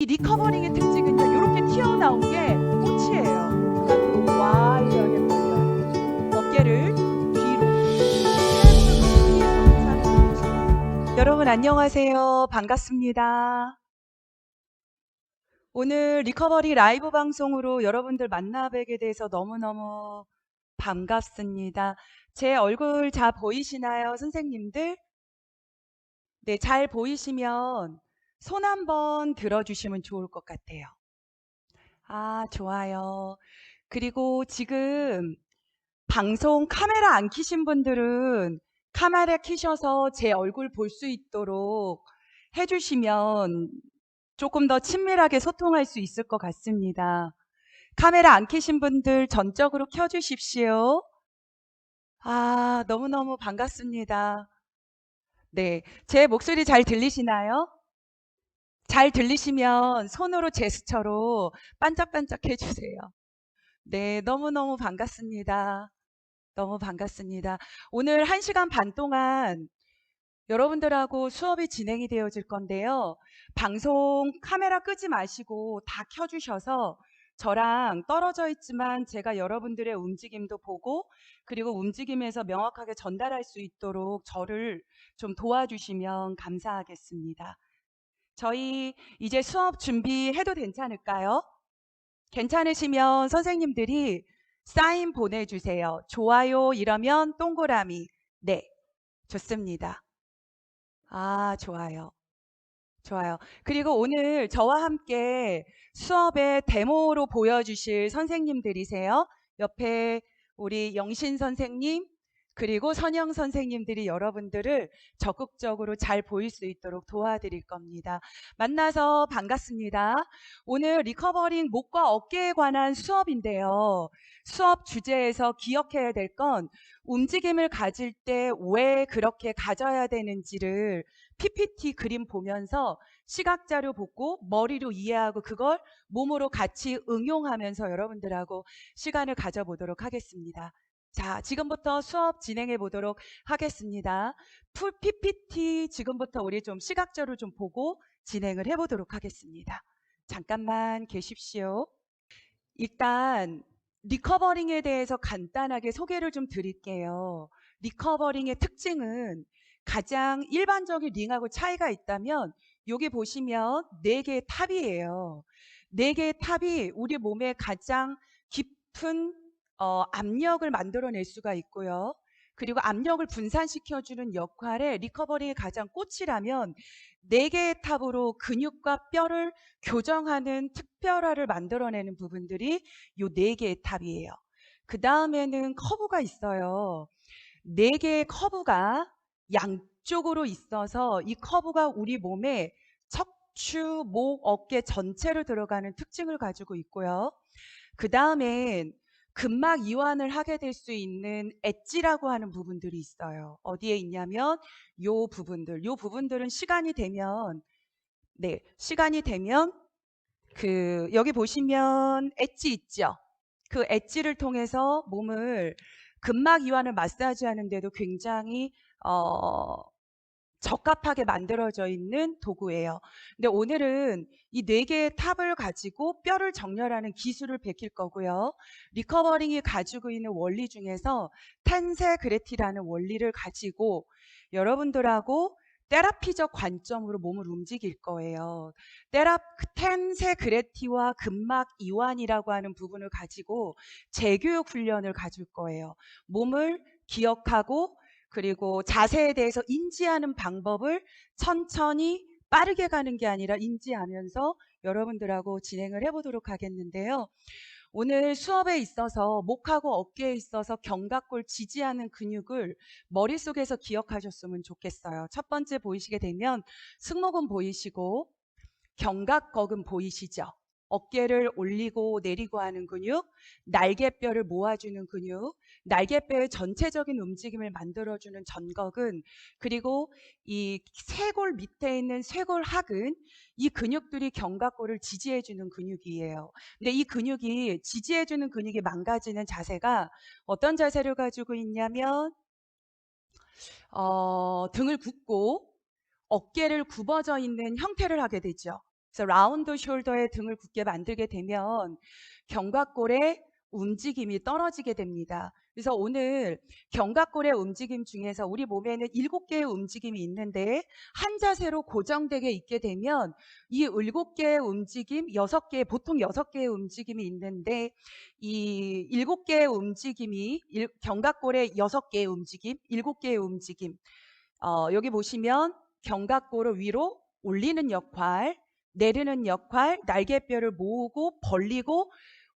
이 리커버링의 특징은요, 이렇게 튀어나온 게 꽃이에요. 바깥으로 와이드하게 벌려요. 어깨를 뒤로 여러분 안녕하세요. 반갑습니다. 오늘 리커버리 라이브 방송으로 여러분들 만나 뵈게 돼서 너무너무 반갑습니다. 제 얼굴 잘 보이시나요, 선생님들? 네, 잘 보이시면 손 한번 들어주시면 좋을 것 같아요. 아, 좋아요. 그리고 지금 방송 카메라 안 켜신 분들은 카메라 켜셔서 제 얼굴 볼 수 있도록 해주시면 조금 더 친밀하게 소통할 수 있을 것 같습니다. 카메라 안 켜신 분들 전적으로 켜주십시오. 아, 너무너무 반갑습니다. 네, 제 목소리 잘 들리시나요? 잘 들리시면 손으로 제스처로 반짝반짝 해주세요. 네, 너무너무 반갑습니다. 너무 반갑습니다. 오늘 1시간 반 동안 여러분들하고 수업이 진행이 되어질 건데요. 방송 카메라 끄지 마시고 다 켜주셔서 저랑 떨어져 있지만 제가 여러분들의 움직임도 보고 그리고 움직임에서 명확하게 전달할 수 있도록 저를 좀 도와주시면 감사하겠습니다. 저희 이제 수업 준비해도 괜찮을까요? 괜찮으시면 선생님들이 사인 보내주세요. 좋아요 이러면 동그라미. 네, 좋습니다. 아, 좋아요. 좋아요. 그리고 오늘 저와 함께 수업의 데모로 보여주실 선생님들이세요. 옆에 우리 영신 선생님, 그리고 선영 선생님들이 여러분들을 적극적으로 잘 보일 수 있도록 도와드릴 겁니다. 만나서 반갑습니다. 오늘 리커버링 목과 어깨에 관한 수업인데요. 수업 주제에서 기억해야 될 건 움직임을 가질 때 왜 그렇게 가져야 되는지를 PPT 그림 보면서 시각자료 보고 머리로 이해하고 그걸 몸으로 같이 응용하면서 여러분들하고 시간을 가져보도록 하겠습니다. 자, 지금부터 수업 진행해 보도록 하겠습니다. 풀 PPT 지금부터 우리 좀 시각자료 좀 보고 진행을 해 보도록 하겠습니다. 잠깐만 계십시오. 일단 리커버링에 대해서 간단하게 소개를 좀 드릴게요. 리커버링의 특징은 가장 일반적인 링하고 차이가 있다면 여기 보시면 4개의 탑이에요. 4개의 탑이 우리 몸에 가장 깊은 압력을 만들어낼 수가 있고요. 그리고 압력을 분산시켜주는 역할에 리커버링의 가장 꽃이라면 4개의 탑으로 근육과 뼈를 교정하는 특별화를 만들어내는 부분들이 요 4개의 탑이에요. 그 다음에는 커브가 있어요. 4개의 커브가 양쪽으로 있어서 이 커브가 우리 몸에 척추, 목, 어깨 전체로 들어가는 특징을 가지고 있고요. 그 다음엔 근막 이완을 하게 될 수 있는 엣지라고 하는 부분들이 있어요. 어디에 있냐면 요 부분들은 시간이 되면 시간이 되면 여기 보시면 엣지 있죠? 그 엣지를 통해서 몸을 근막 이완을 마사지 하는데도 굉장히 적합하게 만들어져 있는 도구예요. 근데 오늘은 이 4개의 탑을 가지고 뼈를 정렬하는 기술을 베낄 거고요. 리커버링이 가지고 있는 원리 중에서 텐세 그레티라는 원리를 가지고 여러분들하고 테라피적 관점으로 몸을 움직일 거예요. 텐세 그레티와 근막 이완이라고 하는 부분을 가지고 재교육 훈련을 가질 거예요. 몸을 기억하고 그리고 자세에 대해서 인지하는 방법을 천천히 빠르게 가는 게 아니라 인지하면서 여러분들하고 진행을 해보도록 하겠는데요. 오늘 수업에 있어서 목하고 어깨에 있어서 견갑골 지지하는 근육을 머릿속에서 기억하셨으면 좋겠어요. 첫 번째 보이시게 되면 승모근 보이시고 견갑골은 보이시죠? 어깨를 올리고 내리고 하는 근육, 날개뼈를 모아주는 근육, 날개뼈의 전체적인 움직임을 만들어주는 전극은, 그리고 이 쇄골 밑에 있는 쇄골학은 이 근육들이 견갑골을 지지해주는 근육이에요. 근데 이 근육이 지지해주는 근육이 망가지는 자세가 어떤 자세를 가지고 있냐면 등을 굽고 어깨를 굽어져 있는 형태를 하게 되죠. 그래서 라운드 숄더에 등을 굳게 만들게 되면 견갑골의 움직임이 떨어지게 됩니다. 그래서 오늘 견갑골의 움직임 중에서 우리 몸에는 7개의 움직임이 있는데 한 자세로 고정되게 있게 되면 이 7개의 움직임, 보통 6개의 움직임이 있는데 이 7개의 움직임이 견갑골의 6개의 움직임, 7개의 움직임. 여기 보시면 견갑골을 위로 올리는 역할, 내리는 역할, 날개뼈를 모으고 벌리고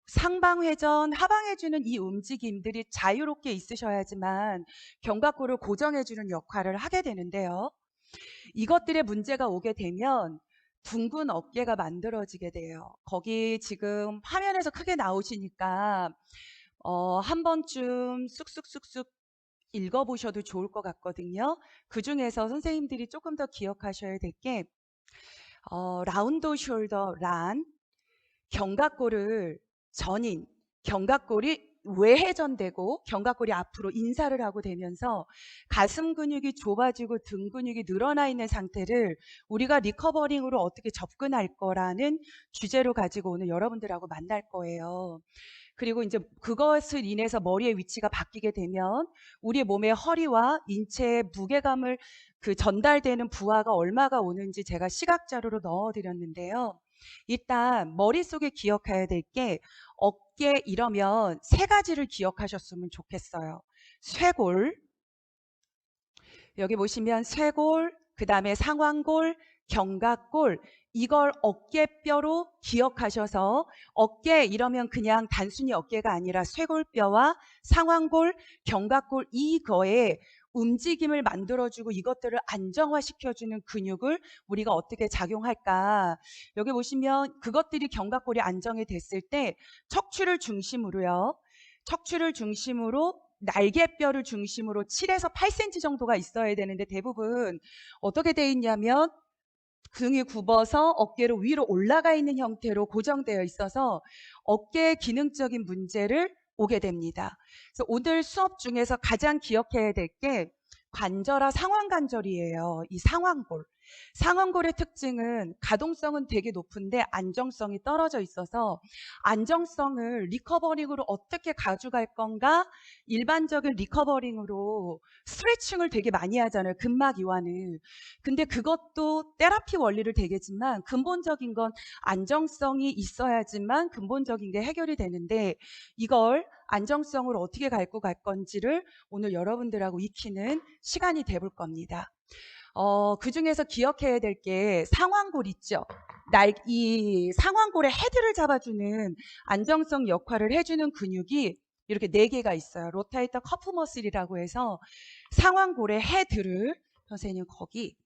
상방회전, 하방해주는 이 움직임들이 자유롭게 있으셔야지만 견갑골을 고정해주는 역할을 하게 되는데요. 이것들의 문제가 오게 되면 둥근 어깨가 만들어지게 돼요. 거기 지금 화면에서 크게 나오시니까 한 번쯤 쑥쑥쑥쑥 읽어보셔도 좋을 것 같거든요. 그 중에서 선생님들이 조금 더 기억하셔야 될 게 라운드 숄더 란, 견갑골을 전인, 견갑골이 외회전되고 견갑골이 앞으로 인사를 하고 되면서 가슴 근육이 좁아지고 등 근육이 늘어나 있는 상태를 우리가 리커버링으로 어떻게 접근할 거라는 주제로 가지고 오늘 여러분들하고 만날 거예요. 그리고 이제 그것을 인해서 머리의 위치가 바뀌게 되면 우리 몸의 허리와 인체의 무게감을 전달되는 부하가 얼마가 오는지 제가 시각 자료로 넣어드렸는데요. 일단 머릿속에 기억해야 될 게 어깨 이러면 3가지를 기억하셨으면 좋겠어요. 쇄골, 여기 보시면 쇄골, 그 다음에 상완골, 견갑골, 이걸 어깨뼈로 기억하셔서 어깨 이러면 그냥 단순히 어깨가 아니라 쇄골뼈와 상완골, 견갑골 이거에 움직임을 만들어주고 이것들을 안정화시켜주는 근육을 우리가 어떻게 작용할까. 여기 보시면 그것들이 견갑골이 안정이 됐을 때 척추를 중심으로요. 척추를 중심으로 날개뼈를 중심으로 7에서 8cm 정도가 있어야 되는데 대부분 어떻게 돼 있냐면 등이 굽어서 어깨로 위로 올라가 있는 형태로 고정되어 있어서 어깨의 기능적인 문제를 오게 됩니다. 그래서 오늘 수업 중에서 가장 기억해야 될 게 관절화 상완관절이에요. 이 상완골. 상완골의 특징은 가동성은 되게 높은데 안정성이 떨어져 있어서 안정성을 리커버링으로 어떻게 가져갈 건가? 일반적인 리커버링으로 스트레칭을 되게 많이 하잖아요. 근막 이완을. 근데 그것도 테라피 원리를 되겠지만 근본적인 건 안정성이 있어야지만 근본적인 게 해결이 되는데 이걸 안정성으로 어떻게 갈고 갈 건지를 오늘 여러분들하고 익히는 시간이 돼 볼 겁니다. 그 중에서 기억해야 될 게 상완골 있죠. 이 상완골의 헤드를 잡아주는 안정성 역할을 해주는 근육이 이렇게 4개가 있어요. 로테이터 커프 머슬이라고 해서 상완골의 헤드를 선생님 거기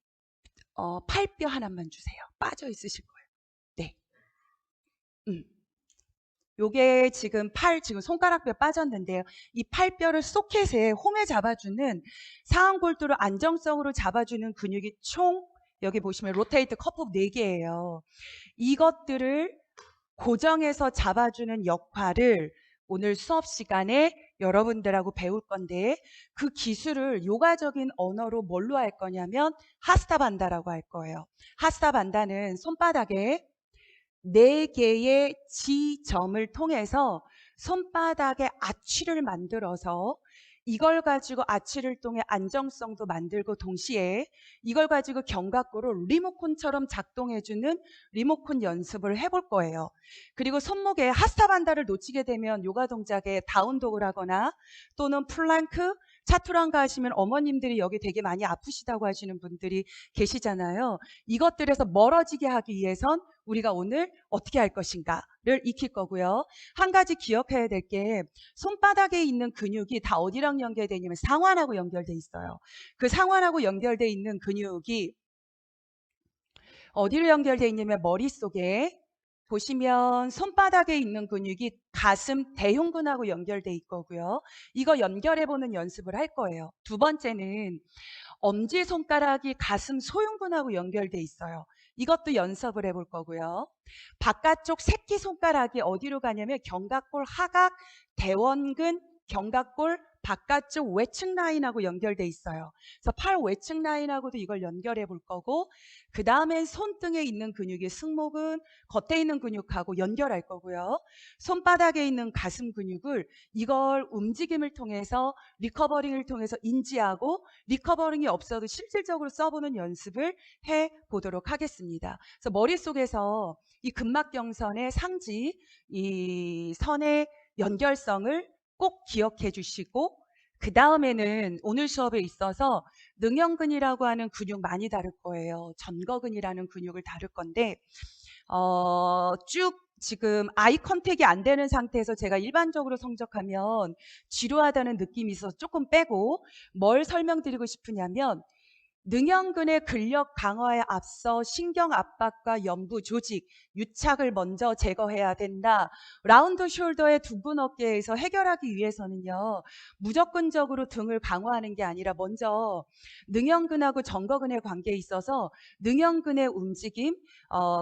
팔뼈 하나만 주세요. 빠져 있으실 거예요. 네. 요게 지금 지금 손가락뼈 빠졌는데요. 이 팔뼈를 소켓에 홈에 잡아주는 상완골두를 안정성으로 잡아주는 근육이 총 여기 보시면 로테이트 커프 4개예요. 이것들을 고정해서 잡아주는 역할을 오늘 수업 시간에 여러분들하고 배울 건데 그 기술을 요가적인 언어로 뭘로 할 거냐면 하스타반다라고 할 거예요. 하스타반다는 손바닥에 4개의 지점을 통해서 손바닥에 아치를 만들어서 이걸 가지고 아치를 통해 안정성도 만들고 동시에 이걸 가지고 견갑골을 리모컨처럼 작동해주는 리모컨 연습을 해볼 거예요. 그리고 손목에 하스타반다를 놓치게 되면 요가 동작에 다운독을 하거나 또는 플랭크, 차투랑가 하시면 어머님들이 여기 되게 많이 아프시다고 하시는 분들이 계시잖아요. 이것들에서 멀어지게 하기 위해선 우리가 오늘 어떻게 할 것인가를 익힐 거고요. 한 가지 기억해야 될 게 손바닥에 있는 근육이 다 어디랑 연결되어 있냐면 상완하고 연결되어 있어요. 그 상완하고 연결되어 있는 근육이 어디로 연결되어 있냐면 머릿속에 보시면 손바닥에 있는 근육이 가슴 대흉근하고 연결되어 있고요. 이거 연결해보는 연습을 할 거예요. 두 번째는 엄지손가락이 가슴 소흉근하고 연결돼 있어요. 이것도 연습을 해볼 거고요. 바깥쪽 새끼손가락이 어디로 가냐면 견갑골 하각, 대원근, 견갑골 바깥쪽 외측 라인하고 연결돼 있어요. 그래서 팔 외측 라인하고도 이걸 연결해 볼 거고, 그 다음엔 손등에 있는 근육이 승모근, 겉에 있는 근육하고 연결할 거고요. 손바닥에 있는 가슴 근육을 이걸 움직임을 통해서 리커버링을 통해서 인지하고 리커버링이 없어도 실질적으로 써보는 연습을 해 보도록 하겠습니다. 그래서 머릿속에서 이 근막경선의 상지, 이 선의 연결성을 꼭 기억해 주시고, 그 다음에는 오늘 수업에 있어서 능형근이라고 하는 근육 많이 다룰 거예요. 전거근이라는 근육을 다룰 건데, 쭉 지금 아이 컨택이 안 되는 상태에서 제가 일반적으로 성적하면 지루하다는 느낌이 있어서 조금 빼고, 뭘 설명드리고 싶으냐면 능형근의 근력 강화에 앞서 신경 압박과 연부 조직, 유착을 먼저 제거해야 된다. 라운드 숄더의 둥근 어깨에서 해결하기 위해서는요, 무조건적으로 등을 강화하는 게 아니라 먼저 능형근하고 전거근의 관계에 있어서 능형근의 움직임,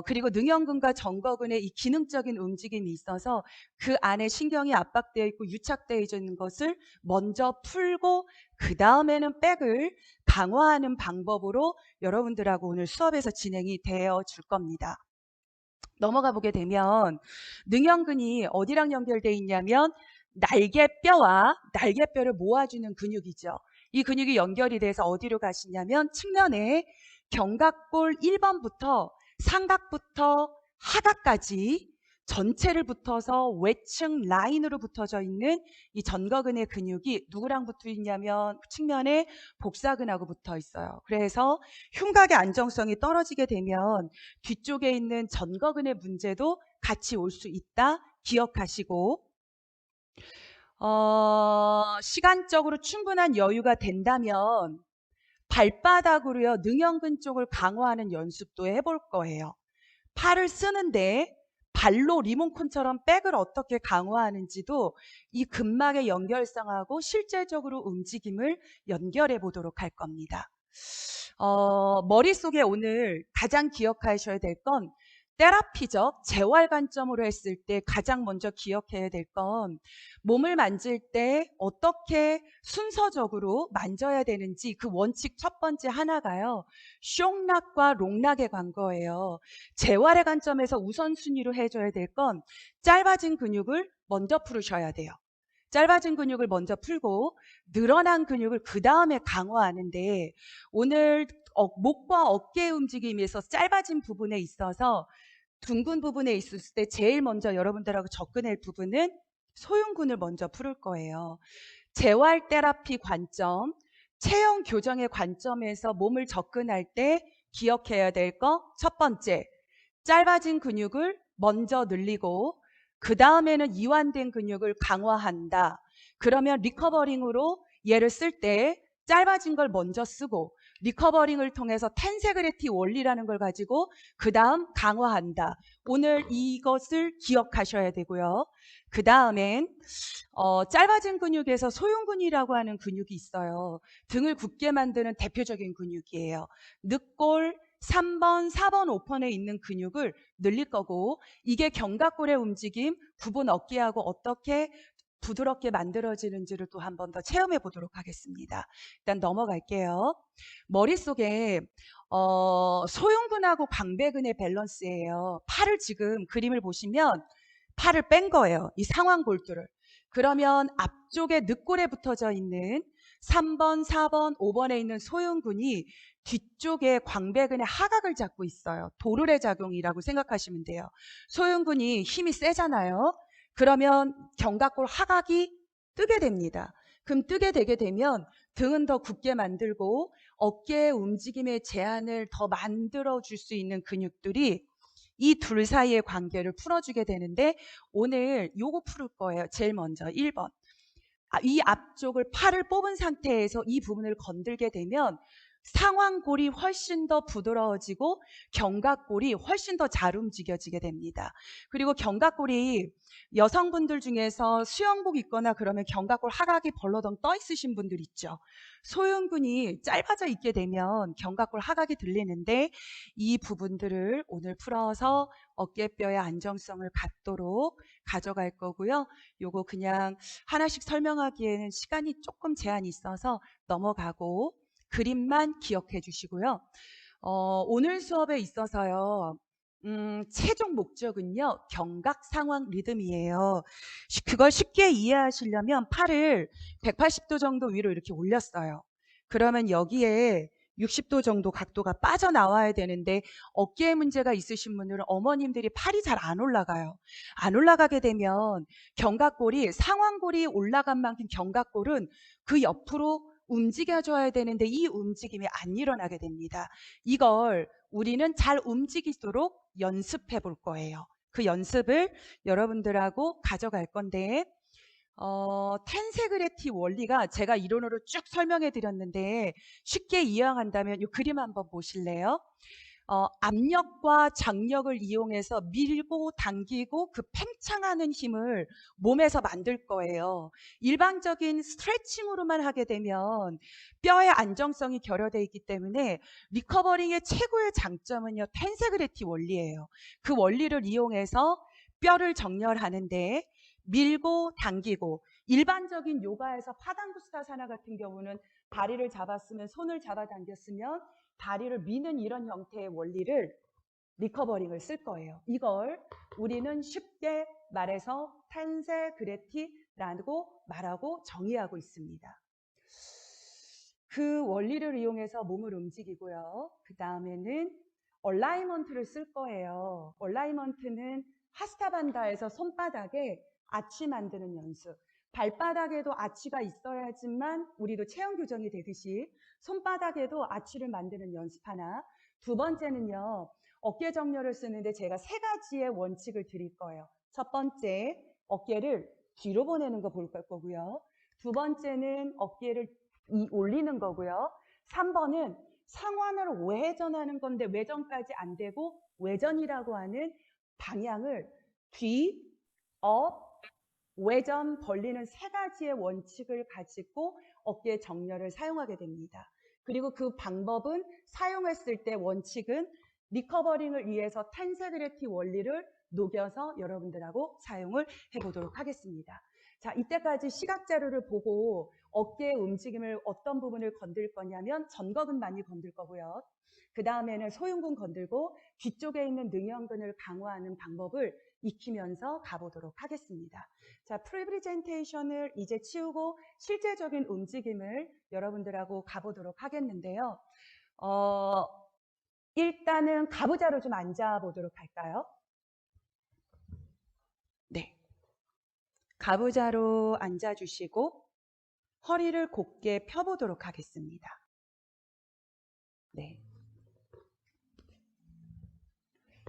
그리고 능형근과 전거근의 이 기능적인 움직임이 있어서 그 안에 신경이 압박되어 있고 유착되어 있는 것을 먼저 풀고, 그 다음에는 백을 강화하는 방법으로 여러분들하고 오늘 수업에서 진행이 되어 줄 겁니다. 넘어가 보게 되면 능형근이 어디랑 연결되어 있냐면 날개뼈와 날개뼈를 모아주는 근육이죠. 이 근육이 연결이 돼서 어디로 가시냐면 측면에 견갑골 1번부터 삼각부터 하각까지 전체를 붙어서 외측 라인으로 붙어져 있는 이 전거근의 근육이 누구랑 붙어 있냐면 측면에 복사근하고 붙어 있어요. 그래서 흉곽의 안정성이 떨어지게 되면 뒤쪽에 있는 전거근의 문제도 같이 올 수 있다 기억하시고, 시간적으로 충분한 여유가 된다면 발바닥으로요 능형근 쪽을 강화하는 연습도 해볼 거예요. 팔을 쓰는데 발로 리모컨처럼 백을 어떻게 강화하는지도 이 근막의 연결성하고 실제적으로 움직임을 연결해 보도록 할 겁니다. 머릿속에 오늘 가장 기억하셔야 될 건 테라피적 재활 관점으로 했을 때 가장 먼저 기억해야 될 건 몸을 만질 때 어떻게 순서적으로 만져야 되는지 그 원칙 첫 번째 하나가요. 숑락과 롱락의 관거예요. 재활의 관점에서 우선순위로 해줘야 될 건 짧아진 근육을 먼저 풀으셔야 돼요. 짧아진 근육을 먼저 풀고 늘어난 근육을 그 다음에 강화하는데, 오늘 목과 어깨 움직임에서 짧아진 부분에 있어서 둥근 부분에 있을 때 제일 먼저 여러분들하고 접근할 부분은 소흉근을 먼저 풀을 거예요. 재활 테라피 관점, 체형 교정의 관점에서 몸을 접근할 때 기억해야 될 거 첫 번째, 짧아진 근육을 먼저 늘리고 그 다음에는 이완된 근육을 강화한다. 그러면 리커버링으로 얘를 쓸 때 짧아진 걸 먼저 쓰고 리커버링을 통해서 텐세그레티 원리라는 걸 가지고 그 다음 강화한다. 오늘 이것을 기억하셔야 되고요. 그 다음엔 짧아진 근육에서 소흉근이라고 하는 근육이 있어요. 등을 굳게 만드는 대표적인 근육이에요. 늑골 3번, 4번, 5번에 있는 근육을 늘릴 거고, 이게 견갑골의 움직임, 굽은 어깨하고 어떻게 부드럽게 만들어지는지를 또 한 번 더 체험해 보도록 하겠습니다. 일단 넘어갈게요. 머릿속에 소흉근하고 광배근의 밸런스예요. 팔을 지금 그림을 보시면 팔을 뺀 거예요. 이 상완 골두를. 그러면 앞쪽에 늑골에 붙어져 있는 3번, 4번, 5번에 있는 소흉근이 뒤쪽에 광배근의 하각을 잡고 있어요. 도르래 작용이라고 생각하시면 돼요. 소흉근이 힘이 세잖아요. 그러면 견갑골 하각이 뜨게 됩니다. 그럼 뜨게 되게 되면 등은 더 굳게 만들고 어깨의 움직임의 제한을 더 만들어 줄 수 있는 근육들이 이 둘 사이의 관계를 풀어주게 되는데, 오늘 요거 풀을 거예요. 제일 먼저 1번. 이 앞쪽을 팔을 뽑은 상태에서 이 부분을 건들게 되면 상완골이 훨씬 더 부드러워지고 견갑골이 훨씬 더 잘 움직여지게 됩니다. 그리고 견갑골이 여성분들 중에서 수영복 입거나 그러면 견갑골 하각이 벌러덩 떠 있으신 분들 있죠. 소흉근이 짧아져 있게 되면 견갑골 하각이 들리는데 이 부분들을 오늘 풀어서 어깨뼈의 안정성을 갖도록 가져갈 거고요. 요거 그냥 하나씩 설명하기에는 시간이 조금 제한이 있어서 넘어가고 그림만 기억해 주시고요. 오늘 수업에 있어서요. 최종 목적은요. 경각 상황 리듬이에요. 그걸 쉽게 이해하시려면 팔을 180도 정도 위로 이렇게 올렸어요. 그러면 여기에 60도 정도 각도가 빠져나와야 되는데 어깨에 문제가 있으신 분들은 어머님들이 팔이 잘 안 올라가요. 안 올라가게 되면 견갑골이 상완골이 올라간 만큼 견갑골은 그 옆으로 움직여줘야 되는데 이 움직임이 안 일어나게 됩니다. 이걸 우리는 잘 움직이도록 연습해 볼 거예요. 그 연습을 여러분들하고 가져갈 건데 텐세그레티 원리가 제가 이론으로 쭉 설명해 드렸는데 쉽게 이해한다면 이 그림 한번 보실래요? 압력과 장력을 이용해서 밀고 당기고 그 팽창하는 힘을 몸에서 만들 거예요. 일반적인 스트레칭으로만 하게 되면 뼈의 안정성이 결여되어 있기 때문에 리커버링의 최고의 장점은요. 텐세그레티 원리예요. 그 원리를 이용해서 뼈를 정렬하는데 밀고 당기고 일반적인 요가에서 파당구스타사나 같은 경우는 다리를 잡았으면 손을 잡아 당겼으면 다리를 미는 이런 형태의 원리를 리커버링을 쓸 거예요. 이걸 우리는 쉽게 말해서 텐세그레티라고 말하고 정의하고 있습니다. 그 원리를 이용해서 몸을 움직이고요. 그 다음에는 얼라이먼트를 쓸 거예요. 얼라이먼트는 하스타반다에서 손바닥에 아치 만드는 연습. 발바닥에도 아치가 있어야지만 우리도 체형 교정이 되듯이 손바닥에도 아치를 만드는 연습 하나. 두 번째는요. 어깨 정렬을 쓰는데 제가 세 가지의 원칙을 드릴 거예요. 첫 번째, 어깨를 뒤로 보내는 거 볼 거고요. 두 번째는 어깨를 올리는 거고요. 3번은 상완을 외전하는 건데 외전까지 안 되고 외전이라고 하는 방향을 뒤, 업, 외전 벌리는 세 가지의 원칙을 가지고 어깨 정렬을 사용하게 됩니다. 그리고 그 방법은 사용했을 때 원칙은 리커버링을 위해서 텐세그레티 원리를 녹여서 여러분들하고 사용을 해보도록 하겠습니다. 자, 이때까지 시각 자료를 보고 어깨의 움직임을 어떤 부분을 건들 거냐면 전거근 많이 건들 거고요. 그 다음에는 소흉근 건들고 뒤쪽에 있는 능형근을 강화하는 방법을 익히면서 가보도록 하겠습니다. 자, 프레젠테이션을 이제 치우고 실제적인 움직임을 여러분들하고 가보도록 하겠는데요. 일단은 가부좌로 좀 앉아보도록 할까요? 네. 가부좌로 앉아주시고 허리를 곧게 펴보도록 하겠습니다. 네.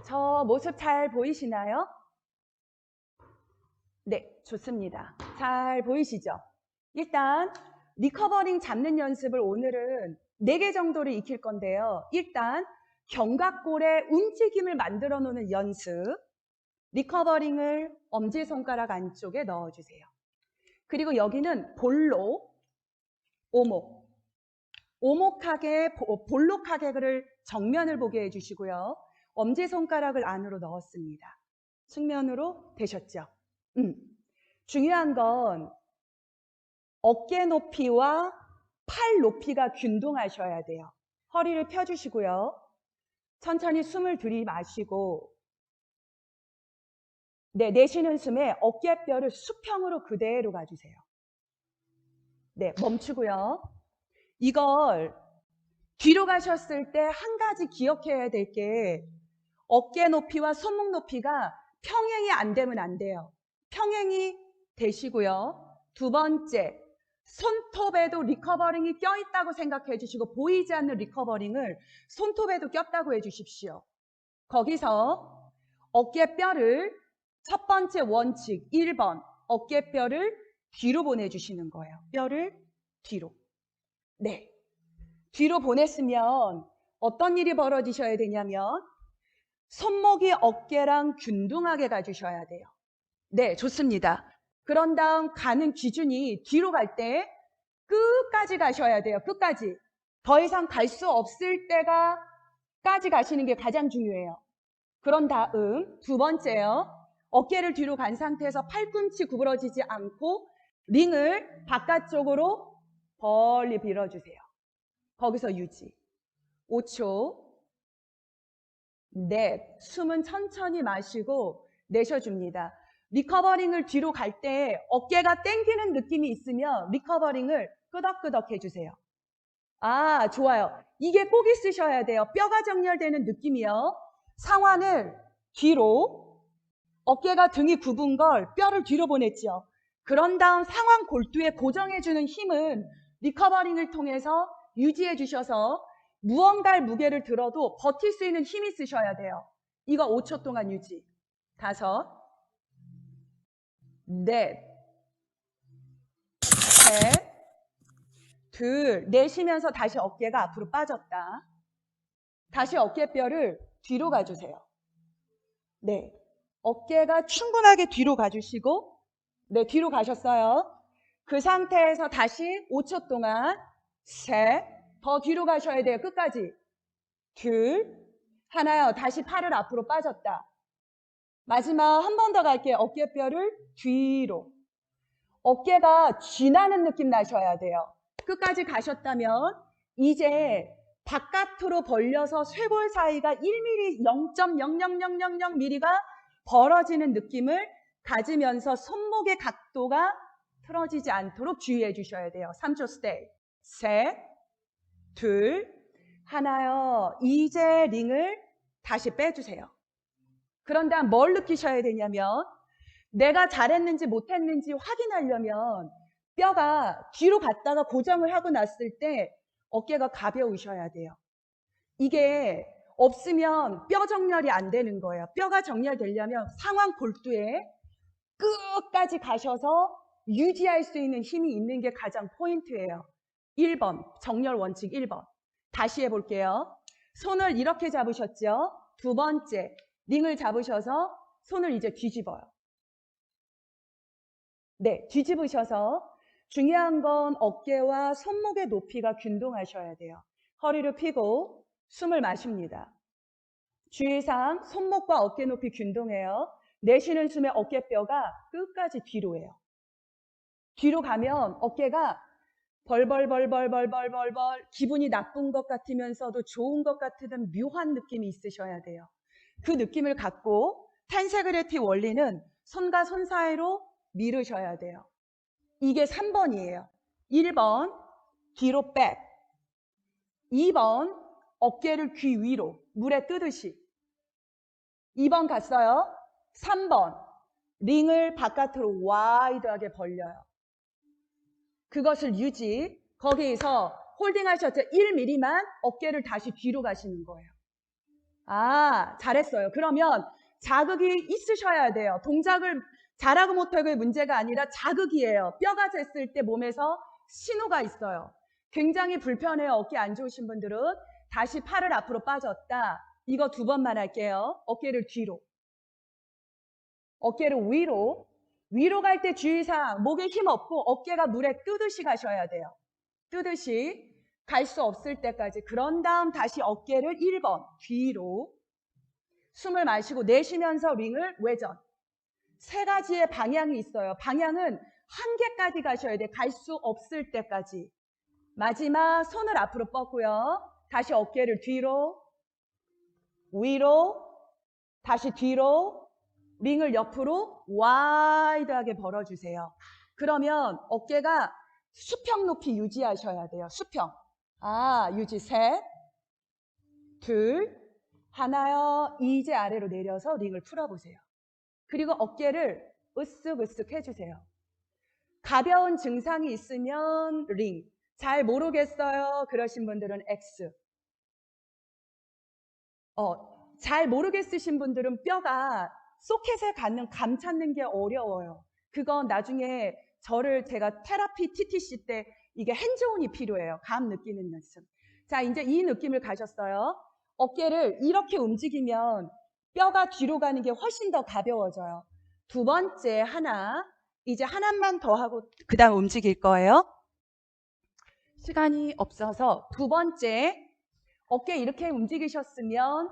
저 모습 잘 보이시나요? 네, 좋습니다. 잘 보이시죠? 일단 리커버링 잡는 연습을 오늘은 4개 정도를 익힐 건데요. 일단 견갑골의 움직임을 만들어 놓는 연습. 리커버링을 엄지손가락 안쪽에 넣어주세요. 그리고 여기는 볼록, 오목. 오목하게, 볼록하게를 정면을 보게 해주시고요. 엄지손가락을 안으로 넣었습니다. 측면으로 되셨죠? 중요한 건 어깨 높이와 팔 높이가 균등하셔야 돼요. 허리를 펴주시고요. 천천히 숨을 들이마시고 네, 내쉬는 숨에 어깨뼈를 수평으로 그대로 가주세요. 네, 멈추고요. 이걸 뒤로 가셨을 때 한 가지 기억해야 될 게 어깨 높이와 손목 높이가 평행이 안 되면 안 돼요. 평행이 되시고요. 두 번째, 손톱에도 리커버링이 껴있다고 생각해 주시고 보이지 않는 리커버링을 손톱에도 꼈다고 해 주십시오. 거기서 어깨뼈를 첫 번째 원칙 1번 어깨뼈를 뒤로 보내주시는 거예요. 뼈를 뒤로. 네. 뒤로 보냈으면 어떤 일이 벌어지셔야 되냐면 손목이 어깨랑 균등하게 가주셔야 돼요. 네, 좋습니다. 그런 다음 가는 기준이 뒤로 갈 때 끝까지 가셔야 돼요. 끝까지. 더 이상 갈 수 없을 때까지 가시는 게 가장 중요해요. 그런 다음 두 번째요. 어깨를 뒤로 간 상태에서 팔꿈치 구부러지지 않고 링을 바깥쪽으로 벌리 밀어주세요. 거기서 유지. 5초. 넷. 숨은 천천히 마시고 내쉬어줍니다. 리커버링을 뒤로 갈 때 어깨가 땡기는 느낌이 있으면 리커버링을 끄덕끄덕 해주세요. 아, 좋아요. 이게 꼭 있으셔야 돼요. 뼈가 정렬되는 느낌이요. 상완을 뒤로, 어깨가 등이 굽은 걸 뼈를 뒤로 보냈죠. 그런 다음 상완 골두에 고정해주는 힘은 리커버링을 통해서 유지해 주셔서 무언가의 무게를 들어도 버틸 수 있는 힘이 있으셔야 돼요. 이거 5초 동안 유지. 5, 넷, 셋, 둘. 내쉬면서 다시 어깨가 앞으로 빠졌다. 다시 어깨뼈를 뒤로 가주세요. 네. 어깨가 충분하게 뒤로 가주시고, 네, 뒤로 가셨어요. 그 상태에서 다시 5초 동안, 셋, 더 뒤로 가셔야 돼요. 끝까지. 둘, 하나요. 다시 팔을 앞으로 빠졌다. 마지막 한 번 더 갈게요. 어깨뼈를 뒤로. 어깨가 쥐나는 느낌 나셔야 돼요. 끝까지 가셨다면 이제 바깥으로 벌려서 쇄골 사이가 1mm, 0.00000mm가 벌어지는 느낌을 가지면서 손목의 각도가 틀어지지 않도록 주의해 주셔야 돼요. 3초 스테이. 셋, 둘, 하나요. 이제 링을 다시 빼주세요. 그런 다음 뭘 느끼셔야 되냐면 내가 잘했는지 못했는지 확인하려면 뼈가 뒤로 갔다가 고정을 하고 났을 때 어깨가 가벼우셔야 돼요. 이게 없으면 뼈 정렬이 안 되는 거예요. 뼈가 정렬되려면 상완 골두에 끝까지 가셔서 유지할 수 있는 힘이 있는 게 가장 포인트예요. 1번, 정렬 원칙 1번. 다시 해볼게요. 손을 이렇게 잡으셨죠? 두 번째, 링을 잡으셔서 손을 이제 뒤집어요. 네, 뒤집으셔서 중요한 건 어깨와 손목의 높이가 균등하셔야 돼요. 허리를 펴고 숨을 마십니다. 주의사항, 손목과 어깨 높이 균등해요. 내쉬는 숨에 어깨뼈가 끝까지 뒤로 해요. 뒤로 가면 어깨가 벌벌벌벌벌벌벌 기분이 나쁜 것 같으면서도 좋은 것 같은 묘한 느낌이 있으셔야 돼요. 그 느낌을 갖고 탄세그레티 원리는 손과 손 사이로 밀으셔야 돼요. 이게 3번이에요. 1번 뒤로 백, 2번 어깨를 귀 위로 물에 뜨듯이. 2번 갔어요. 3번 링을 바깥으로 와이드하게 벌려요. 그것을 유지. 거기에서 홀딩하셨죠. 1mm만 어깨를 다시 뒤로 가시는 거예요. 아, 잘했어요. 그러면 자극이 있으셔야 돼요. 동작을 잘하고 못하고의 문제가 아니라 자극이에요. 뼈가 쟀을 때 몸에서 신호가 있어요. 굉장히 불편해요. 어깨 안 좋으신 분들은 다시 팔을 앞으로 빠졌다. 이거 2번만 할게요. 어깨를 뒤로. 어깨를 위로. 위로 갈 때 주의사항, 목에 힘 없고 어깨가 물에 뜨듯이 가셔야 돼요. 뜨듯이 갈 수 없을 때까지. 그런 다음 다시 어깨를 1번 뒤로. 숨을 마시고 내쉬면서 링을 외전. 3가지의 방향이 있어요. 방향은 한계까지 가셔야 돼. 갈 수 없을 때까지. 마지막 손을 앞으로 뻗고요. 다시 어깨를 뒤로, 위로, 다시 뒤로, 링을 옆으로 와이드하게 벌어주세요. 그러면 어깨가 수평 높이 유지하셔야 돼요. 수평. 아, 유지. 셋, 둘, 하나요. 이제 아래로 내려서 링을 풀어보세요. 그리고 어깨를 으쓱으쓱 해주세요. 가벼운 증상이 있으면 링. 잘 모르겠어요. 그러신 분들은 X. 잘 모르겠으신 분들은 뼈가 소켓에 갖는 감 찾는 게 어려워요. 그건 나중에 제가 테라피 TTC 때 이게 핸즈온이 필요해요. 감 느끼는 연습. 자, 이제 이 느낌을 가졌어요. 어깨를 이렇게 움직이면 뼈가 뒤로 가는 게 훨씬 더 가벼워져요. 두 번째 하나, 이제 하나만 더 하고 그 다음 움직일 거예요. 시간이 없어서 두 번째, 어깨 이렇게 움직이셨으면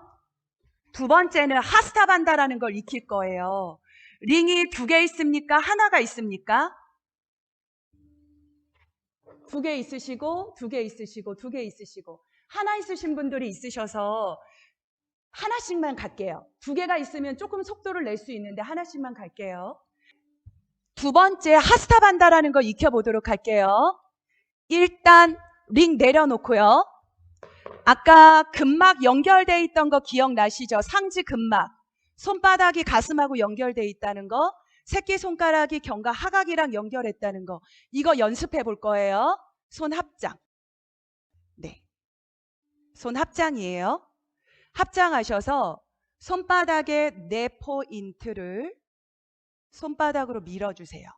두 번째는 하스타반다라는 걸 익힐 거예요. 링이 2개 있습니까? 하나가 있습니까? 2개 있으시고 2개 있으시고 2개 있으시고 하나 있으신 분들이 있으셔서 하나씩만 갈게요. 2개가 있으면 조금 속도를 낼 수 있는데 하나씩만 갈게요. 두 번째 하스타반다라는 거 익혀보도록 할게요. 일단 링 내려놓고요. 아까 근막 연결되어 있던 거 기억나시죠? 상지 근막. 손바닥이 가슴하고 연결되어 있다는 거. 새끼손가락이 견과 하각이랑 연결했다는 거. 이거 연습해 볼 거예요. 손 합장. 네. 손 합장이에요. 합장하셔서 손바닥의 4포인트를 손바닥으로 밀어주세요.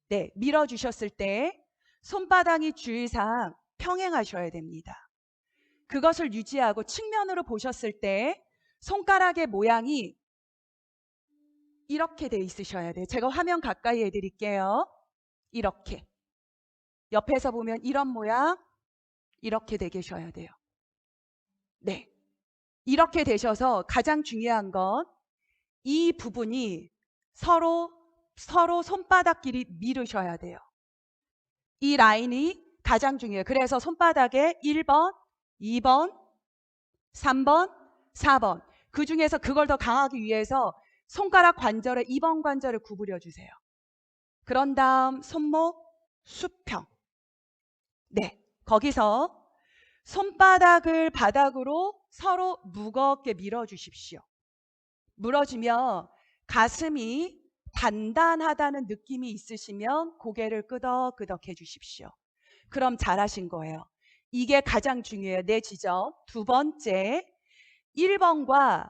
네, 밀어주셨을 때 손바닥이 주의사항 평행하셔야 됩니다. 그것을 유지하고 측면으로 보셨을 때 손가락의 모양이 이렇게 돼 있으셔야 돼요. 제가 화면 가까이 해드릴게요. 이렇게. 옆에서 보면 이런 모양, 이렇게 돼 계셔야 돼요. 네. 이렇게 되셔서 가장 중요한 건 이 부분이 서로 손바닥끼리 미루셔야 돼요. 이 라인이 가장 중요해요. 그래서 손바닥에 1번, 2번, 3번, 4번. 그 중에서 그걸 더 강하기 위해서 손가락 관절에 2번 관절을 구부려 주세요. 그런 다음 손목 수평. 네, 거기서 손바닥을 바닥으로 서로 무겁게 밀어주십시오. 물어주면 가슴이 단단하다는 느낌이 있으시면 고개를 끄덕끄덕 해주십시오. 그럼 잘하신 거예요. 이게 가장 중요해요. 내 지점. 두 번째, 1번과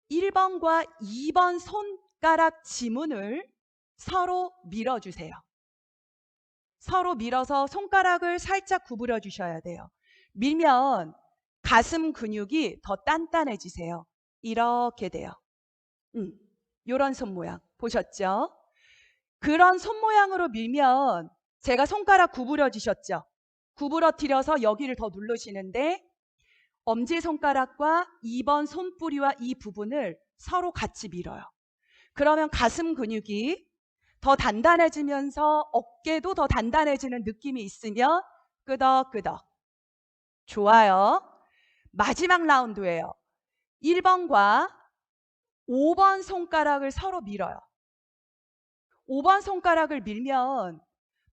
2번 손가락 지문을 서로 밀어주세요. 서로 밀어서 손가락을 살짝 구부려 주셔야 돼요. 밀면 가슴 근육이 더 단단해지세요. 이렇게 돼요. 요런 손 모양 보셨죠? 그런 손 모양으로 밀면 제가 손가락 구부러지셨죠? 구부러뜨려서 여기를 더 누르시는데 엄지손가락과 2번 손뿌리와 이 부분을 서로 같이 밀어요. 그러면 가슴 근육이 더 단단해지면서 어깨도 더 단단해지는 느낌이 있으면 끄덕끄덕. 좋아요. 마지막 라운드예요. 1번과 5번 손가락을 서로 밀어요. 5번 손가락을 밀면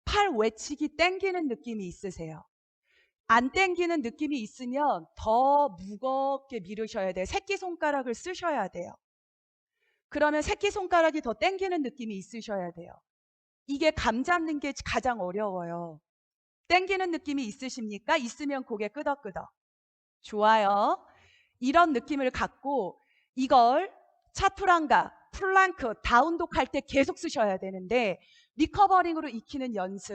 팔 외치기 땡기는 느낌이 있으세요? 안 땡기는 느낌이 있으면 더 무겁게 밀으셔야 돼요. 새끼손가락을 쓰셔야 돼요. 그러면 새끼손가락이 더 땡기는 느낌이 있으셔야 돼요. 이게 감 잡는 게 가장 어려워요. 땡기는 느낌이 있으십니까? 있으면 고개 끄덕끄덕. 좋아요. 이런 느낌을 갖고 이걸 차투랑가, 플랑크, 다운독 할 때 계속 쓰셔야 되는데 리커버링으로 익히는 연습.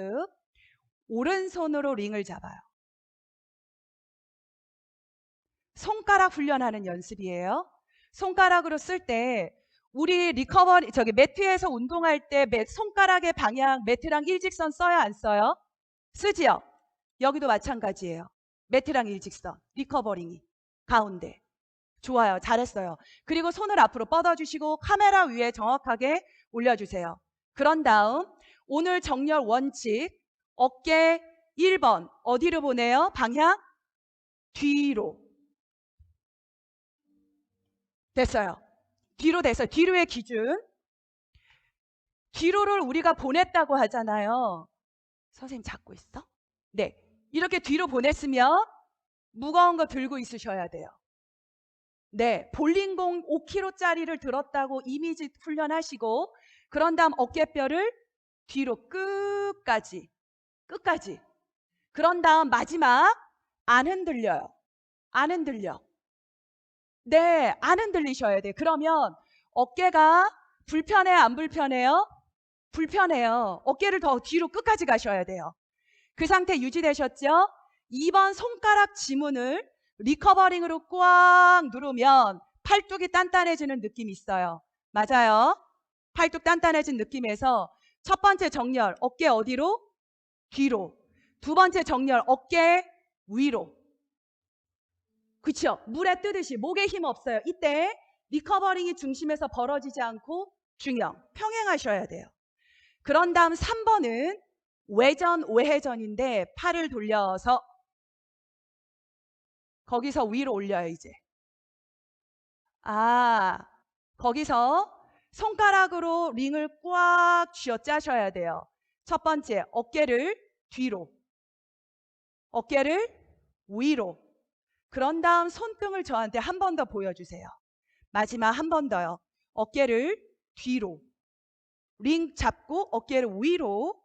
오른손으로 링을 잡아요. 손가락 훈련하는 연습이에요. 손가락으로 쓸 때 우리 리커버리 매트에서 운동할 때 손가락의 방향 매트랑 일직선 써요, 안 써요? 쓰지요. 여기도 마찬가지예요. 매트랑 일직선, 리커버링이 가운데. 좋아요. 잘했어요. 그리고 손을 앞으로 뻗어주시고 카메라 위에 정확하게 올려주세요. 그런 다음 오늘 정렬 원칙 어깨 1번 어디로 보내요? 방향 뒤로. 됐어요. 뒤로 됐어요. 뒤로의 기준. 뒤로를 우리가 보냈다고 하잖아요. 선생님 잡고 있어? 네. 이렇게 뒤로 보냈으면 무거운 거 들고 있으셔야 돼요. 네. 볼링공 5kg짜리를 들었다고 이미지 훈련하시고 그런 다음 어깨뼈를 뒤로 끝까지. 그런 다음 마지막 안 흔들려요. 안 흔들려. 네, 안 흔들리셔야 돼요. 그러면 어깨가 불편해요? 안 불편해요? 불편해요. 어깨를 더 뒤로 끝까지 가셔야 돼요. 그 상태 유지되셨죠? 2번 손가락 지문을 리커버링으로 꽉 누르면 팔뚝이 단단해지는 느낌이 있어요. 맞아요. 팔뚝 단단해진 느낌에서 첫 번째 정렬, 어깨 어디로? 뒤로. 두 번째 정렬, 어깨 위로. 그쵸? 물에 뜨듯이 목에 힘 없어요. 이때 리커버링이 중심에서 벌어지지 않고 중형, 평행하셔야 돼요. 그런 다음 3번은 외전, 외회전인데 팔을 돌려서 거기서 위로 올려요, 이제. 거기서 손가락으로 링을 꽉 쥐어짜셔야 돼요. 첫 번째, 어깨를 뒤로, 어깨를 위로. 그런 다음 손등을 저한테 한 번 더 보여주세요. 마지막 한 번 더요. 어깨를 뒤로, 링 잡고 어깨를 위로.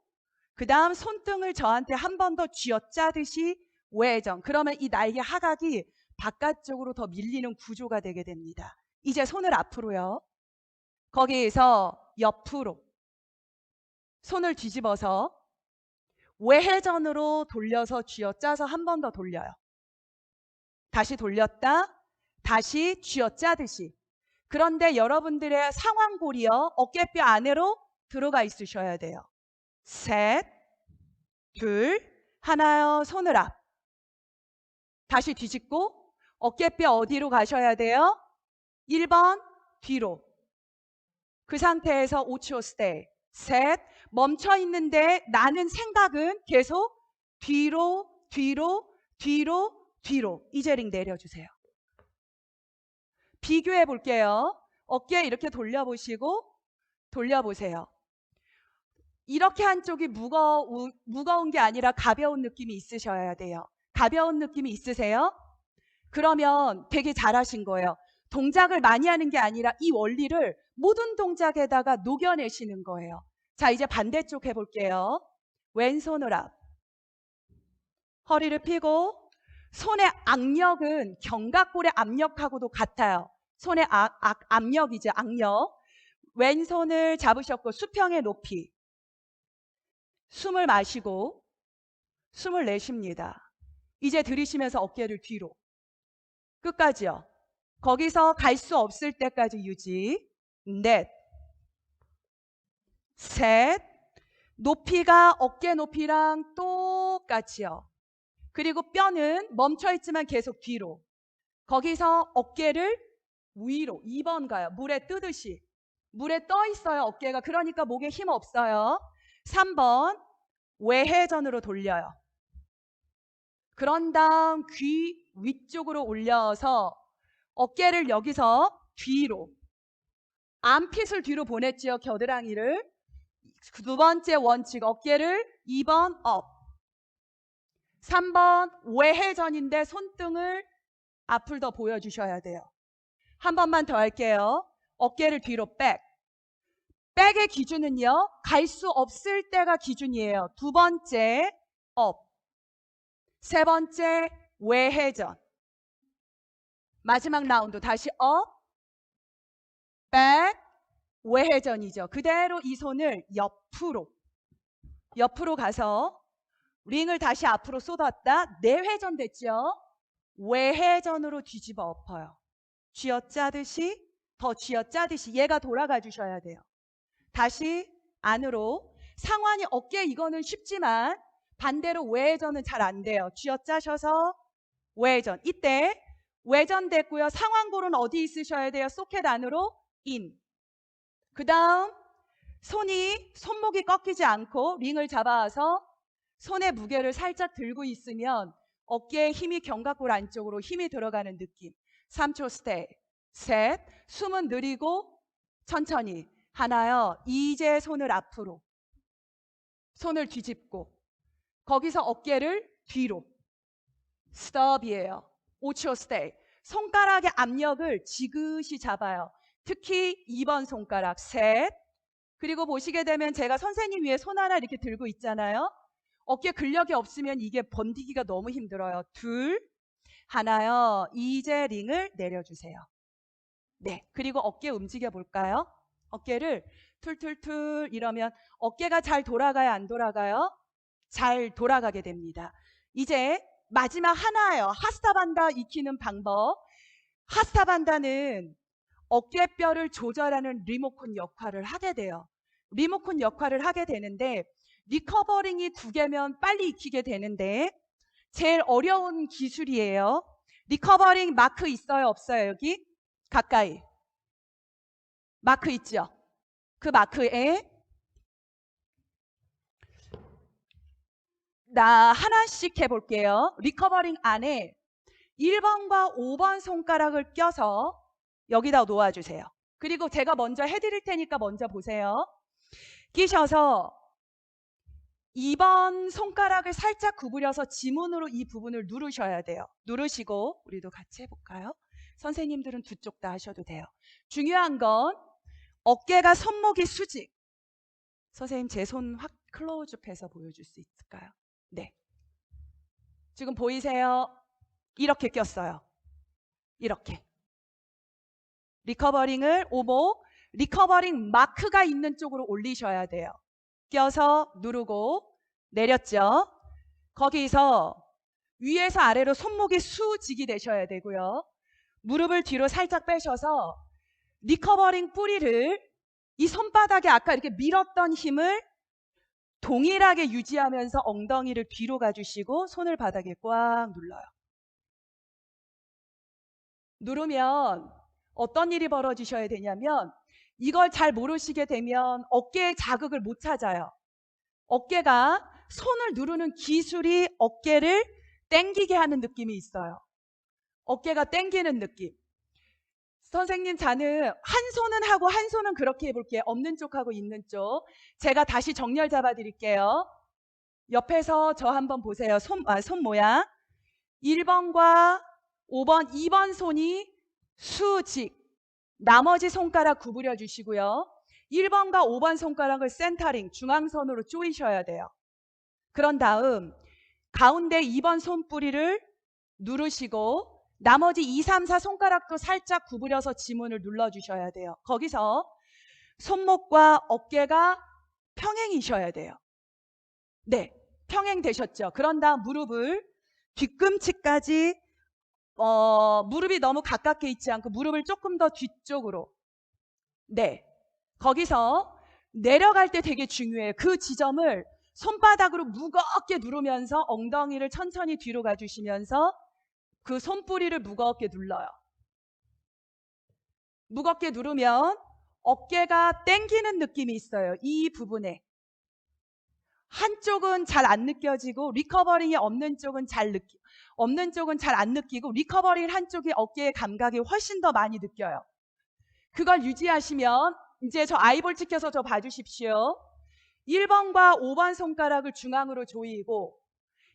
그 다음 손등을 저한테 한 번 더 쥐어짜듯이 외전. 그러면 이 날개 하각이 바깥쪽으로 더 밀리는 구조가 되게 됩니다. 이제 손을 앞으로요. 거기에서 옆으로 손을 뒤집어서 외회전으로 돌려서 쥐어짜서 한 번 더 돌려요. 다시 돌렸다, 다시 쥐어짜듯이. 그런데 여러분들의 상완골이요, 어깨뼈 안으로 들어가 있으셔야 돼요. 셋, 둘, 하나요. 손을 앞. 다시 뒤집고 어깨뼈 어디로 가셔야 돼요? 1번 뒤로. 그 상태에서 5초 스테이. 셋, 멈춰 있는데 나는 생각은 계속 뒤로, 뒤로, 뒤로, 뒤로. 이제 링 내려주세요. 비교해 볼게요. 어깨 이렇게 돌려보시고 돌려보세요. 이렇게 한쪽이 무거운 게 아니라 가벼운 느낌이 있으셔야 돼요. 가벼운 느낌이 있으세요? 그러면 되게 잘하신 거예요. 동작을 많이 하는 게 아니라 이 원리를 모든 동작에다가 녹여내시는 거예요. 자, 이제 반대쪽 해볼게요. 왼손을 앞. 허리를 펴고 손의 악력은 견갑골의 압력하고도 같아요. 손의 압력이죠. 악력. 왼손을 잡으셨고 수평의 높이. 숨을 마시고 숨을 내쉽니다. 이제 들이쉬면서 어깨를 뒤로. 끝까지요. 거기서 갈 수 없을 때까지 유지. 넷, 셋, 높이가 어깨 높이랑 똑같이요. 그리고 뼈는 멈춰있지만 계속 뒤로. 거기서 어깨를 위로. 2번 가요. 물에 뜨듯이. 물에 떠 있어요, 어깨가. 그러니까 목에 힘 없어요. 3번 외회전으로 돌려요. 그런 다음 귀 위쪽으로 올려서 어깨를 여기서 뒤로. 암핏을 뒤로 보냈지요, 겨드랑이를. 두 번째 원칙, 어깨를 2번 업. 3번 외회전인데 손등을 앞을 더 보여주셔야 돼요. 한 번만 더 할게요. 어깨를 뒤로 백. 백의 기준은요, 갈 수 없을 때가 기준이에요. 두 번째 업. 세 번째 외회전. 마지막 라운드 다시 업, 백, 외회전이죠. 그대로 이 손을 옆으로 가서 링을 다시 앞으로 쏟았다. 내회전 됐죠? 외회전으로 뒤집어 엎어요. 쥐어짜듯이, 더 쥐어짜듯이 얘가 돌아가 주셔야 돼요. 다시 안으로. 상완이 어깨 이거는 쉽지만 반대로 외회전은 잘 안 돼요. 쥐어짜셔서 외회전. 이때 외전 됐고요. 상완골은 어디 있으셔야 돼요? 소켓 안으로 인. 그 다음 손목이 꺾이지 않고 링을 잡아서 손의 무게를 살짝 들고 있으면 어깨에 힘이 견갑골 안쪽으로 힘이 들어가는 느낌. 3초 스테이. 셋, 숨은 느리고 천천히. 하나요. 이제 손을 앞으로. 손을 뒤집고 거기서 어깨를 뒤로. 스톱이에요. 5초 스테이. 손가락의 압력을 지그시 잡아요. 특히 2번 손가락. 셋. 그리고 보시게 되면 제가 선생님 위에 손 하나 이렇게 들고 있잖아요. 어깨 근력이 없으면 이게 번디기가 너무 힘들어요. 둘. 하나요. 이제 링을 내려주세요. 네. 그리고 어깨 움직여 볼까요? 어깨를 툴툴툴 이러면 어깨가 잘 돌아가요? 안 돌아가요? 잘 돌아가게 됩니다. 이제 마지막 하나예요. 하스타반다 익히는 방법. 하스타반다는 어깨뼈를 조절하는 리모컨 역할을 하게 돼요. 리모컨 역할을 하게 되는데 리커버링이 2개면 빨리 익히게 되는데 제일 어려운 기술이에요. 리커버링 마크 있어요? 없어요? 여기? 가까이. 마크 있죠? 그 마크에 나 하나씩 해볼게요. 리커버링 안에 1번과 5번 손가락을 껴서 여기다 놓아주세요. 그리고 제가 먼저 해드릴 테니까 먼저 보세요. 끼셔서 2번 손가락을 살짝 구부려서 지문으로 이 부분을 누르셔야 돼요. 누르시고 우리도 같이 해볼까요? 선생님들은 두 쪽 다 하셔도 돼요. 중요한 건 어깨가 손목이 수직. 선생님 제 손 확 클로즈업해서 보여줄 수 있을까요? 네. 지금 보이세요? 이렇게 꼈어요. 이렇게. 리커버링을 오목, 리커버링 마크가 있는 쪽으로 올리셔야 돼요. 껴서 누르고 내렸죠. 거기서 위에서 아래로 손목이 수직이 되셔야 되고요. 무릎을 뒤로 살짝 빼셔서 리커버링 뿌리를 이 손바닥에 아까 이렇게 밀었던 힘을 동일하게 유지하면서 엉덩이를 뒤로 가주시고 손을 바닥에 꽉 눌러요. 누르면 어떤 일이 벌어지셔야 되냐면 이걸 잘 모르시게 되면 어깨에 자극을 못 찾아요. 어깨가 손을 누르는 기술이 어깨를 당기게 하는 느낌이 있어요. 어깨가 당기는 느낌. 선생님 저는 한 손은 하고 한 손은 그렇게 해볼게요. 없는 쪽하고 있는 쪽. 제가 다시 정렬 잡아드릴게요. 옆에서 저 한번 보세요. 손 모양. 1번과 5번, 2번 손이 수직. 나머지 손가락 구부려 주시고요. 1번과 5번 손가락을 센터링, 중앙선으로 조이셔야 돼요. 그런 다음 가운데 2번 손뿌리를 누르시고 나머지 2, 3, 4 손가락도 살짝 구부려서 지문을 눌러주셔야 돼요. 거기서 손목과 어깨가 평행이셔야 돼요. 네, 평행되셨죠? 그런 다음 무릎을 뒤꿈치까지 무릎이 너무 가깝게 있지 않고 무릎을 조금 더 뒤쪽으로. 네, 거기서 내려갈 때 되게 중요해요. 그 지점을 손바닥으로 무겁게 누르면서 엉덩이를 천천히 뒤로 가주시면서 그 손뿌리를 무겁게 눌러요. 무겁게 누르면 어깨가 당기는 느낌이 있어요. 이 부분에. 한쪽은 잘 안 느껴지고 리커버링이 없는 쪽은 잘 안 느끼고 리커버링 한쪽이 어깨의 감각이 훨씬 더 많이 느껴요. 그걸 유지하시면 이제 저 아이볼 찍혀서 저 봐주십시오. 1번과 5번 손가락을 중앙으로 조이고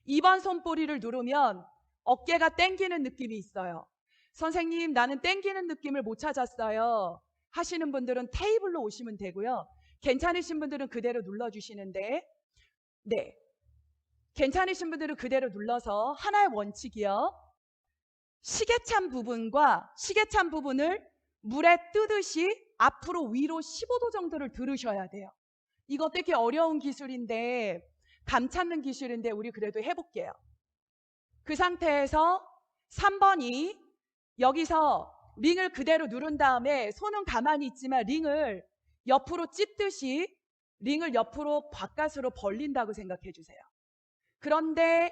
2번 손뿌리를 누르면 어깨가 당기는 느낌이 있어요. 선생님 나는 당기는 느낌을 못 찾았어요 하시는 분들은 테이블로 오시면 되고요. 괜찮으신 분들은 그대로 눌러주시는데 네, 괜찮으신 분들은 그대로 눌러서 하나의 원칙이요. 시계찬 부분과 시계찬 부분을 물에 뜨듯이 앞으로 위로 15도 정도를 들으셔야 돼요. 이거 되게 어려운 기술인데 감 찾는 기술인데 우리 그래도 해볼게요. 그 상태에서 3번이 여기서 링을 그대로 누른 다음에 손은 가만히 있지만 링을 옆으로 찢듯이 링을 옆으로 바깥으로 벌린다고 생각해 주세요. 그런데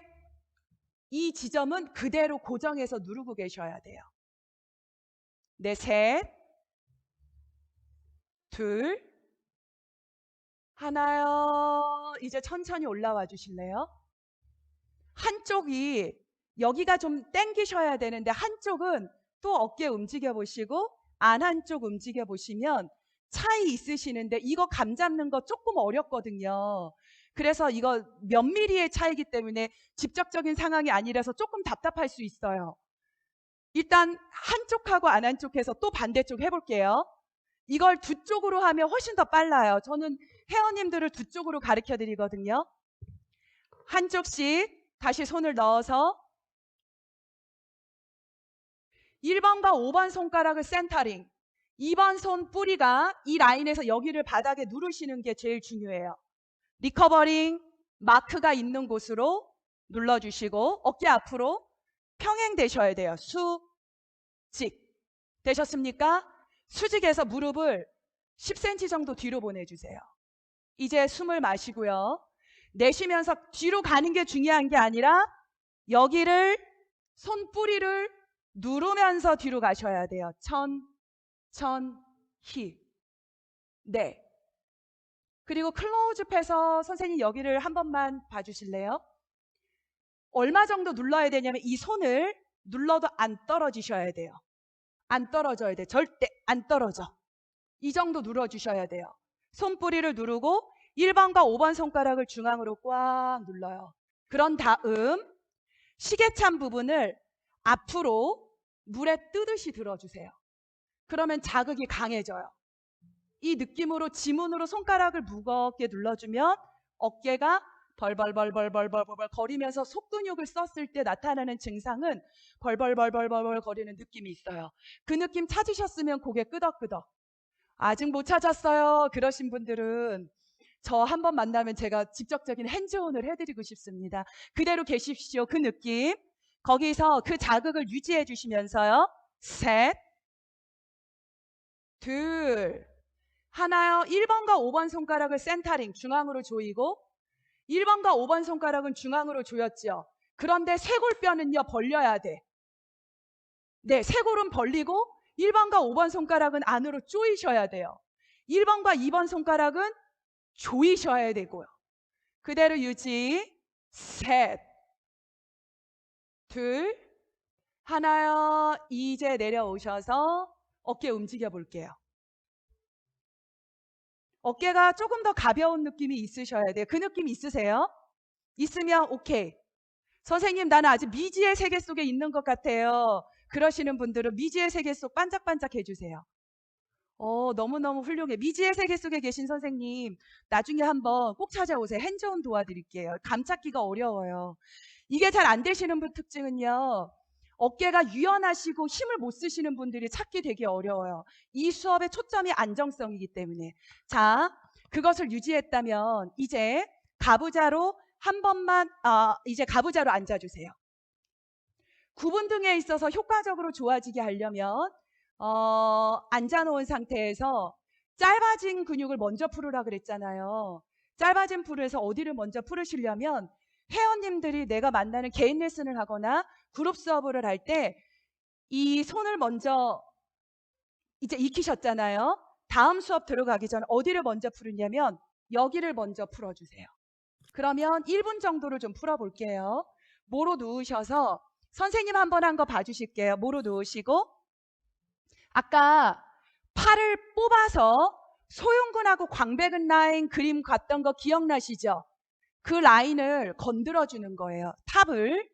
이 지점은 그대로 고정해서 누르고 계셔야 돼요. 네, 셋, 둘, 하나요. 이제 천천히 올라와 주실래요? 한쪽이 여기가 좀 당기셔야 되는데 한쪽은 또 어깨 움직여 보시고 안 한쪽 움직여 보시면 차이 있으시는데 이거 감 잡는 거 조금 어렵거든요. 그래서 이거 몇 미리의 차이기 때문에 직접적인 상황이 아니라서 조금 답답할 수 있어요. 일단 한쪽하고 안 한쪽해서 또 반대쪽 해볼게요. 이걸 두 쪽으로 하면 훨씬 더 빨라요. 저는 회원님들을 두 쪽으로 가르쳐 드리거든요. 한쪽씩 다시 손을 넣어서 1번과 5번 손가락을 센터링, 2번 손 뿌리가 이 라인에서 여기를 바닥에 누르시는 게 제일 중요해요. 리커버링 마크가 있는 곳으로 눌러주시고 어깨 앞으로 평행되셔야 돼요. 수직. 되셨습니까? 수직에서 무릎을 10cm 정도 뒤로 보내주세요. 이제 숨을 마시고요. 내쉬면서 뒤로 가는 게 중요한 게 아니라 여기를 손뿌리를 누르면서 뒤로 가셔야 돼요. 천천히. 네. 그리고 클로즈업해서 선생님 여기를 한 번만 봐주실래요? 얼마 정도 눌러야 되냐면 이 손을 눌러도 안 떨어지셔야 돼요. 안 떨어져야 돼. 절대 안 떨어져. 이 정도 눌러주셔야 돼요. 손뿌리를 누르고 1번과 5번 손가락을 중앙으로 꽉 눌러요. 그런 다음 시계찬 부분을 앞으로 물에 뜨듯이 들어주세요. 그러면 자극이 강해져요. 이 느낌으로 지문으로 손가락을 무겁게 눌러주면 어깨가 벌벌벌벌벌벌벌 거리면서 속근육을 썼을 때 나타나는 증상은 벌벌벌벌벌 거리는 느낌이 있어요. 그 느낌 찾으셨으면 고개 끄덕끄덕. 아직 못 찾았어요. 그러신 분들은 저 한 번 만나면 제가 직접적인 핸즈온을 해드리고 싶습니다. 그대로 계십시오. 그 느낌. 거기서 그 자극을 유지해 주시면서요. 셋, 둘, 하나요. 1번과 5번 손가락을 센터링 중앙으로 조이고 1번과 5번 손가락은 중앙으로 조였죠. 그런데 쇄골뼈는요 벌려야 돼. 네, 쇄골은 벌리고 1번과 5번 손가락은 안으로 조이셔야 돼요. 1번과 2번 손가락은 조이셔야 되고요. 그대로 유지. 셋, 둘, 하나요. 이제 내려오셔서 어깨 움직여 볼게요. 어깨가 조금 더 가벼운 느낌이 있으셔야 돼요. 그 느낌 있으세요? 있으면 오케이. 선생님 나는 아직 미지의 세계 속에 있는 것 같아요. 그러시는 분들은 미지의 세계 속 반짝반짝 해주세요. 너무너무 훌륭해. 미지의 세계 속에 계신 선생님 나중에 한번 꼭 찾아오세요. 핸즈온 도와드릴게요. 감 찾기가 어려워요. 이게 잘 안 되시는 분 특징은요. 어깨가 유연하시고 힘을 못 쓰시는 분들이 찾기 되게 어려워요. 이 수업의 초점이 안정성이기 때문에. 자, 그것을 유지했다면 이제 가부좌로 한 번만 이제 가부좌로 앉아주세요. 구분 등에 있어서 효과적으로 좋아지게 하려면 앉아놓은 상태에서 짧아진 근육을 먼저 풀으라 그랬잖아요. 짧아진 풀에서 어디를 먼저 풀으시려면 회원님들이 내가 만나는 개인 레슨을 하거나 그룹 수업을 할 때 이 손을 먼저 이제 익히셨잖아요. 다음 수업 들어가기 전에 어디를 먼저 풀으냐면 여기를 먼저 풀어주세요. 그러면 1분 정도를 좀 풀어볼게요. 모로 누우셔서 선생님 한 번 한 거 봐주실게요. 모로 누우시고 아까 팔을 뽑아서 소흉근하고 광배근 라인 그림 갔던 거 기억나시죠? 그 라인을 건드려주는 거예요. 탑을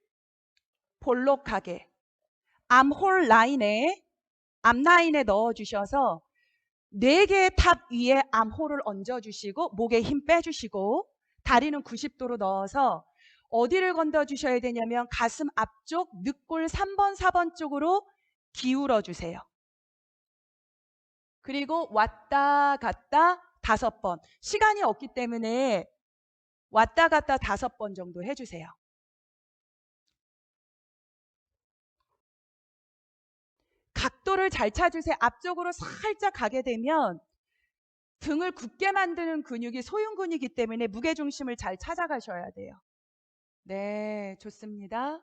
볼록하게 암홀 라인에 앞라인에 넣어주셔서 4개의 탑 위에 암홀을 얹어주시고 목에 힘 빼주시고 다리는 90도로 넣어서 어디를 건드려주셔야 되냐면 가슴 앞쪽 늑골 3번 4번 쪽으로 기울어주세요. 그리고 왔다 갔다 5번. 시간이 없기 때문에 왔다 갔다 5번 정도 해주세요. 각도를 잘 찾으세요. 앞쪽으로 살짝 가게 되면 등을 굳게 만드는 근육이 소흉근이기 때문에 무게중심을 잘 찾아가셔야 돼요. 네, 좋습니다.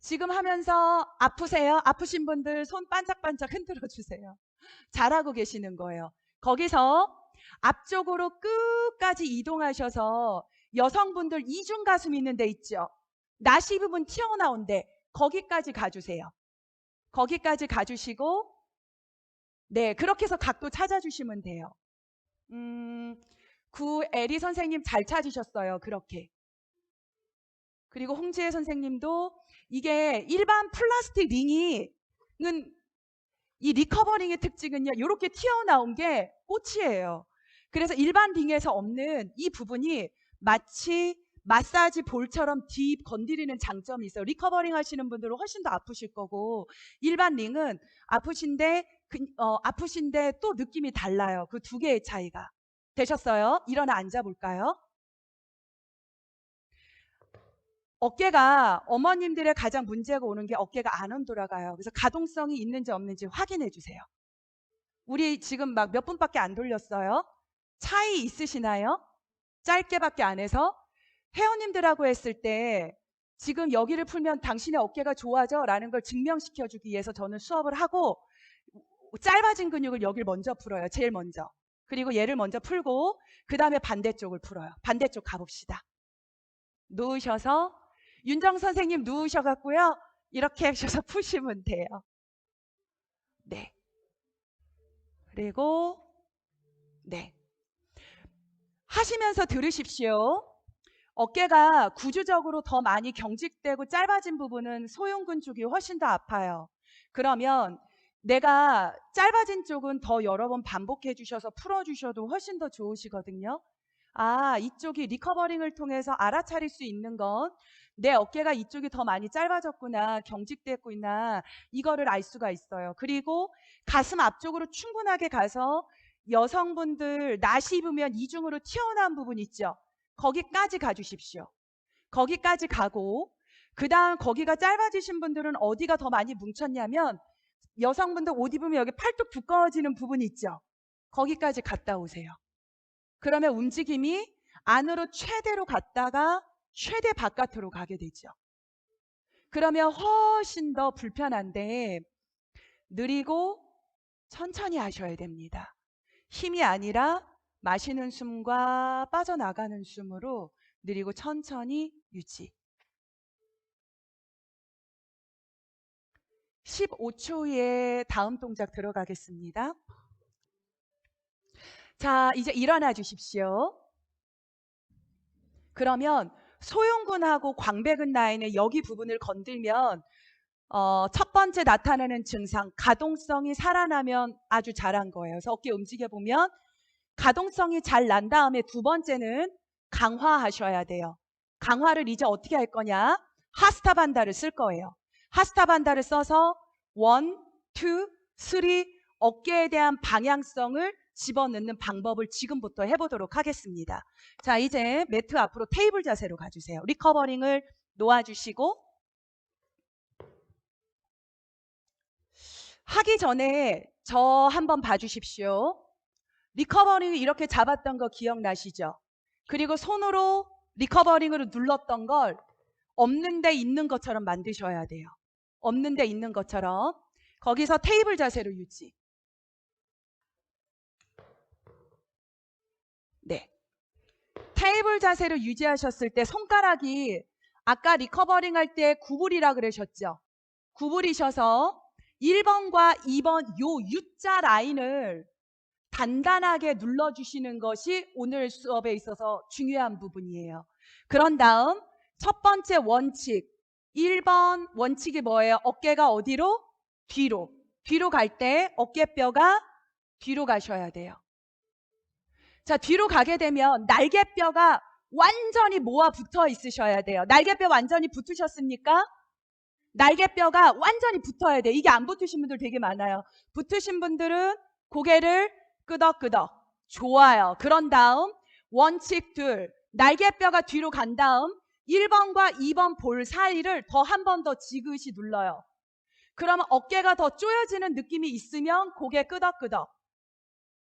지금 하면서 아프세요? 아프신 분들 손 반짝반짝 흔들어 주세요. 잘하고 계시는 거예요. 거기서 앞쪽으로 끝까지 이동하셔서 여성분들 이중 가슴 있는 데 있죠? 나시 부분 튀어나온데 거기까지 가주세요. 거기까지 가주시고 네, 그렇게 해서 각도 찾아주시면 돼요. 구애리 선생님 잘 찾으셨어요. 그렇게. 그리고 홍지혜 선생님도 이게 일반 플라스틱 링이 이 리커버링의 특징은요. 이렇게 튀어나온 게 꽃이에요. 그래서 일반 링에서 없는 이 부분이 마치 마사지 볼처럼 딥 건드리는 장점이 있어요. 리커버링 하시는 분들은 훨씬 더 아프실 거고 일반 링은 아프신데 또 느낌이 달라요. 그 두 개의 차이가. 되셨어요? 일어나 앉아볼까요? 어깨가 어머님들의 가장 문제가 오는 게 어깨가 안 돌아가요. 그래서 가동성이 있는지 없는지 확인해 주세요. 우리 지금 막 몇 분밖에 안 돌렸어요. 차이 있으시나요? 짧게밖에 안 해서 회원님들하고 했을 때 지금 여기를 풀면 당신의 어깨가 좋아져 라는 걸 증명시켜주기 위해서 저는 수업을 하고 짧아진 근육을 여기를 먼저 풀어요. 제일 먼저. 그리고 얘를 먼저 풀고 그 다음에 반대쪽을 풀어요. 반대쪽 가봅시다. 누우셔서 윤정 선생님 누우셔갖고요. 이렇게 하셔서 푸시면 돼요. 네. 그리고 네. 하시면서 들으십시오. 어깨가 구조적으로 더 많이 경직되고 짧아진 부분은 소흉근 쪽이 훨씬 더 아파요. 그러면 내가 짧아진 쪽은 더 여러 번 반복해 주셔서 풀어주셔도 훨씬 더 좋으시거든요. 아, 이쪽이 리커버링을 통해서 알아차릴 수 있는 건 내 어깨가 이쪽이 더 많이 짧아졌구나, 경직됐구나, 이거를 알 수가 있어요. 그리고 가슴 앞쪽으로 충분하게 가서 여성분들 나시 입으면 이중으로 튀어나온 부분 있죠. 거기까지 가주십시오. 거기까지 가고 그 다음 거기가 짧아지신 분들은 어디가 더 많이 뭉쳤냐면 여성분들 옷 입으면 여기 팔뚝 두꺼워지는 부분이 있죠. 거기까지 갔다 오세요. 그러면 움직임이 안으로 최대로 갔다가 최대 바깥으로 가게 되죠. 그러면 훨씬 더 불편한데 느리고 천천히 하셔야 됩니다. 힘이 아니라 마시는 숨과 빠져나가는 숨으로 느리고 천천히 유지. 15초 후에 다음 동작 들어가겠습니다. 자, 이제 일어나 주십시오. 그러면 소흉근하고 광배근 라인의 여기 부분을 건들면 첫 번째 나타나는 증상, 가동성이 살아나면 아주 잘한 거예요. 그래서 어깨 움직여보면 가동성이 잘 난 다음에 두 번째는 강화하셔야 돼요. 강화를 이제 어떻게 할 거냐? 하스타반다를 쓸 거예요. 하스타반다를 써서 1, 2, 3 어깨에 대한 방향성을 집어넣는 방법을 지금부터 해보도록 하겠습니다. 자, 이제 매트 앞으로 테이블 자세로 가주세요. 리커버링을 놓아주시고 하기 전에 저 한번 봐주십시오. 리커버링을 이렇게 잡았던 거 기억나시죠? 그리고 손으로 리커버링으로 눌렀던 걸 없는 데 있는 것처럼 만드셔야 돼요. 없는 데 있는 것처럼. 거기서 테이블 자세로 유지. 네. 테이블 자세로 유지하셨을 때 손가락이 아까 리커버링 할 때 구부리라 그러셨죠? 구부리셔서 1번과 2번 요 U자 라인을 단단하게 눌러주시는 것이 오늘 수업에 있어서 중요한 부분이에요. 그런 다음 첫 번째 원칙 1번 원칙이 뭐예요? 어깨가 어디로? 뒤로. 뒤로 갈 때 어깨뼈가 뒤로 가셔야 돼요. 자, 뒤로 가게 되면 날개뼈가 완전히 모아 붙어 있으셔야 돼요. 날개뼈 완전히 붙으셨습니까? 날개뼈가 완전히 붙어야 돼요. 이게 안 붙으신 분들 되게 많아요. 붙으신 분들은 고개를 끄덕끄덕. 좋아요. 그런 다음 원칙 둘. 날개뼈가 뒤로 간 다음 1번과 2번 볼 사이를 더 한 번 더 지그시 눌러요. 그러면 어깨가 더 조여지는 느낌이 있으면 고개 끄덕끄덕.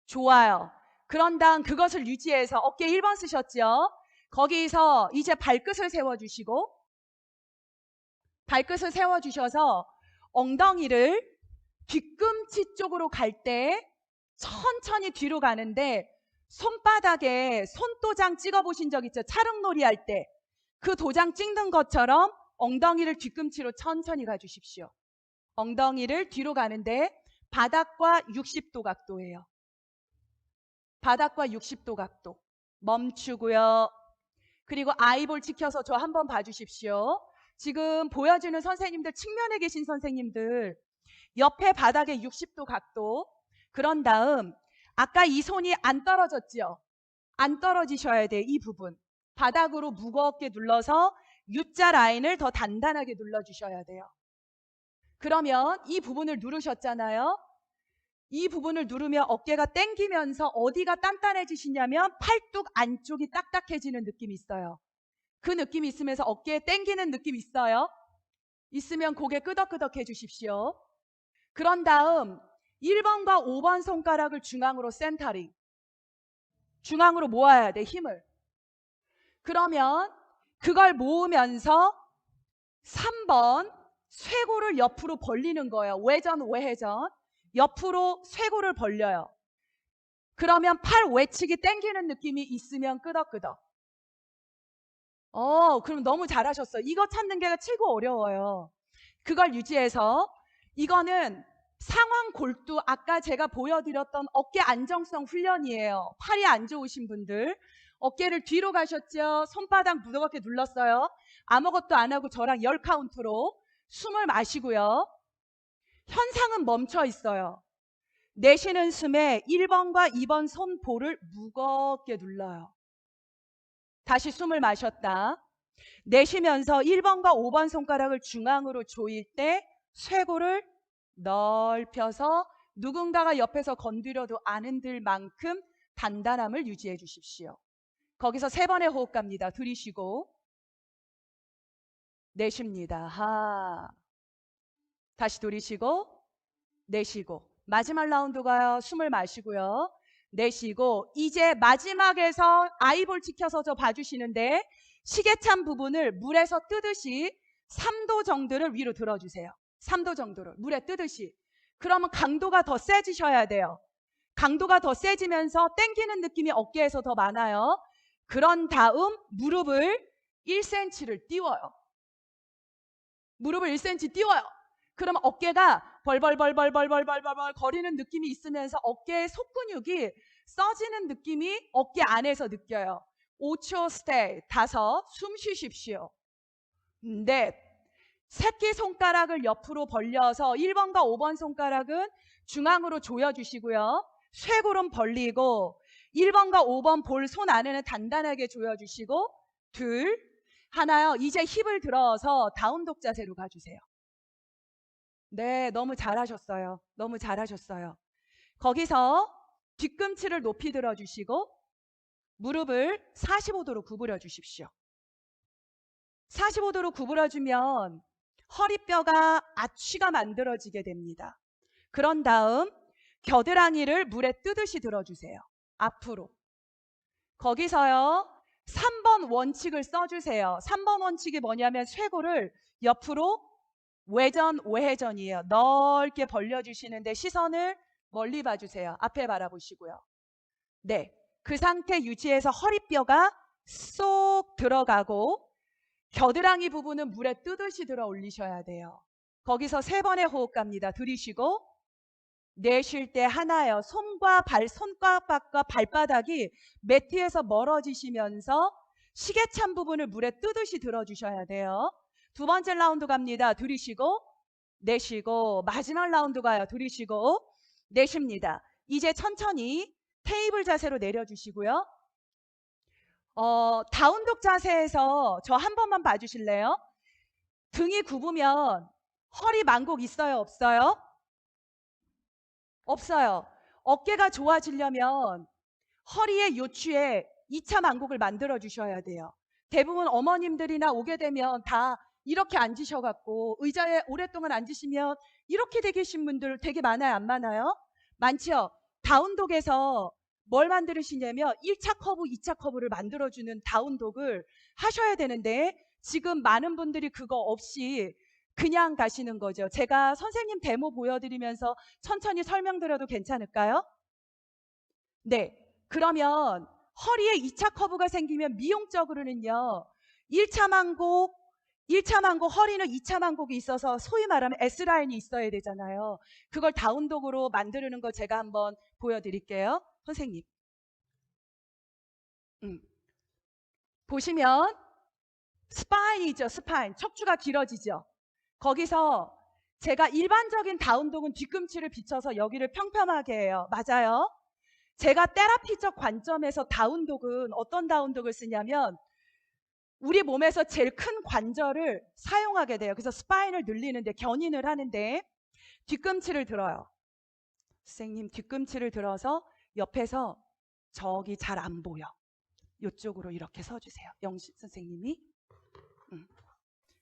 좋아요. 그런 다음 그것을 유지해서 어깨 1번 쓰셨죠? 거기서 이제 발끝을 세워주시고 발끝을 세워주셔서 엉덩이를 뒤꿈치 쪽으로 갈 때 천천히 뒤로 가는데 손바닥에 손도장 찍어보신 적 있죠? 차릉놀이 할 때 그 도장 찍는 것처럼 엉덩이를 뒤꿈치로 천천히 가주십시오. 엉덩이를 뒤로 가는데 바닥과 60도 각도예요. 바닥과 60도 각도. 멈추고요. 그리고 아이볼 지켜서 저 한번 봐주십시오. 지금 보여주는 선생님들, 측면에 계신 선생님들 옆에 바닥에 60도 각도. 그런 다음 아까 이 손이 안 떨어졌죠? 안 떨어지셔야 돼요. 이 부분. 바닥으로 무겁게 눌러서 U자 라인을 더 단단하게 눌러주셔야 돼요. 그러면 이 부분을 누르셨잖아요. 이 부분을 누르면 어깨가 당기면서 어디가 단단해지시냐면 팔뚝 안쪽이 딱딱해지는 느낌이 있어요. 그 느낌이 있으면서 어깨에 당기는 느낌이 있어요. 있으면 고개 끄덕끄덕 해주십시오. 그런 다음 1번과 5번 손가락을 중앙으로 센터링. 중앙으로 모아야 돼, 힘을. 그러면 그걸 모으면서 3번 쇄골을 옆으로 벌리는 거예요. 외전, 외회전. 옆으로 쇄골을 벌려요. 그러면 팔 외측이 당기는 느낌이 있으면 끄덕끄덕. 그럼 너무 잘하셨어요. 이거 찾는 게 최고 어려워요. 그걸 유지해서 이거는 상완 골두, 아까 제가 보여드렸던 어깨 안정성 훈련이에요. 팔이 안 좋으신 분들 어깨를 뒤로 가셨죠. 손바닥 무겁게 눌렀어요. 아무것도 안 하고 저랑 10카운트로 숨을 마시고요. 현상은 멈춰 있어요. 내쉬는 숨에 1번과 2번 손볼을 무겁게 눌러요. 다시 숨을 마셨다. 내쉬면서 1번과 5번 손가락을 중앙으로 조일 때 쇄골을 넓혀서 누군가가 옆에서 건드려도 안 흔들 만큼 단단함을 유지해 주십시오. 거기서 3번의 호흡 갑니다. 들이쉬고 내쉽니다. 하. 다시 들이쉬고 내쉬고 마지막 라운드 가요. 숨을 마시고요. 내쉬고 이제 마지막에서 아이볼 지켜서 저 봐주시는데 시계찬 부분을 물에서 뜨듯이 3도 정도를 위로 들어주세요. 3도 정도를 물에 뜨듯이. 그러면 강도가 더 세지셔야 돼요. 강도가 더 세지면서 당기는 느낌이 어깨에서 더 많아요. 그런 다음 무릎을 1cm를 띄워요. 무릎을 1cm 띄워요. 그러면 어깨가 벌벌벌벌벌벌벌벌 거리는 느낌이 있으면서 어깨의 속근육이 써지는 느낌이 어깨 안에서 느껴요. 5초 스테이. 5. 숨 쉬십시오. 넷. 새끼손가락을 옆으로 벌려서 1번과 5번 손가락은 중앙으로 조여주시고요. 쇄골은 벌리고 1번과 5번 볼 손 안에는 단단하게 조여주시고 둘. 하나요. 이제 힙을 들어서 다운독 자세로 가주세요. 네, 너무 잘하셨어요. 너무 잘하셨어요. 거기서 뒤꿈치를 높이 들어주시고 무릎을 45도로 구부려 주십시오. 45도로 구부려주면 허리뼈가 아취가 만들어지게 됩니다. 그런 다음 겨드랑이를 물에 뜨듯이 들어주세요. 앞으로. 거기서요. 3번 원칙을 써주세요. 3번 원칙이 뭐냐면 쇄골을 옆으로 외전, 외회전이에요. 넓게 벌려주시는데 시선을 멀리 봐주세요. 앞에 바라보시고요. 네, 그 상태 유지해서 허리뼈가 쏙 들어가고 겨드랑이 부분은 물에 뜨듯이 들어 올리셔야 돼요. 거기서 3번의 호흡 갑니다. 들이쉬고 내쉴 때 하나요. 손가락과 발바닥이 매트에서 멀어지시면서 시계찬 부분을 물에 뜨듯이 들어주셔야 돼요. 2번째 라운드 갑니다. 들이쉬고 내쉬고 마지막 라운드 가요. 들이쉬고 내쉽니다. 이제 천천히 테이블 자세로 내려주시고요. 다운독 자세에서 저 한 번만 봐주실래요? 등이 굽으면 허리 만곡 있어요? 없어요? 없어요. 어깨가 좋아지려면 허리의 요추에 2차 만곡을 만들어 주셔야 돼요. 대부분 어머님들이나 오게 되면 다 이렇게 앉으셔갖고 의자에 오랫동안 앉으시면 이렇게 돼 계신 분들 되게 많아요? 안 많아요? 많죠? 다운독에서 뭘 만들으시냐면 1차 커브, 2차 커브를 만들어주는 다운독을 하셔야 되는데 지금 많은 분들이 그거 없이 그냥 가시는 거죠. 제가 선생님 데모 보여드리면서 천천히 설명드려도 괜찮을까요? 네. 그러면 허리에 2차 커브가 생기면 미용적으로는요. 1차 만곡 허리는 2차 만곡이 있어서 소위 말하면 S라인이 있어야 되잖아요. 그걸 다운독으로 만드는 거 제가 한번 보여드릴게요. 선생님. 보시면 스파인이죠. 스파인. 척추가 길어지죠. 거기서 제가 일반적인 다운독은 뒤꿈치를 비춰서 여기를 평평하게 해요. 맞아요. 제가 테라피적 관점에서 다운독은 어떤 다운독을 쓰냐면 우리 몸에서 제일 큰 관절을 사용하게 돼요. 그래서 스파인을 늘리는데, 견인을 하는데 뒤꿈치를 들어요. 선생님, 뒤꿈치를 들어서 옆에서 저기 잘 안 보여. 이쪽으로 이렇게 서주세요. 영식 선생님이.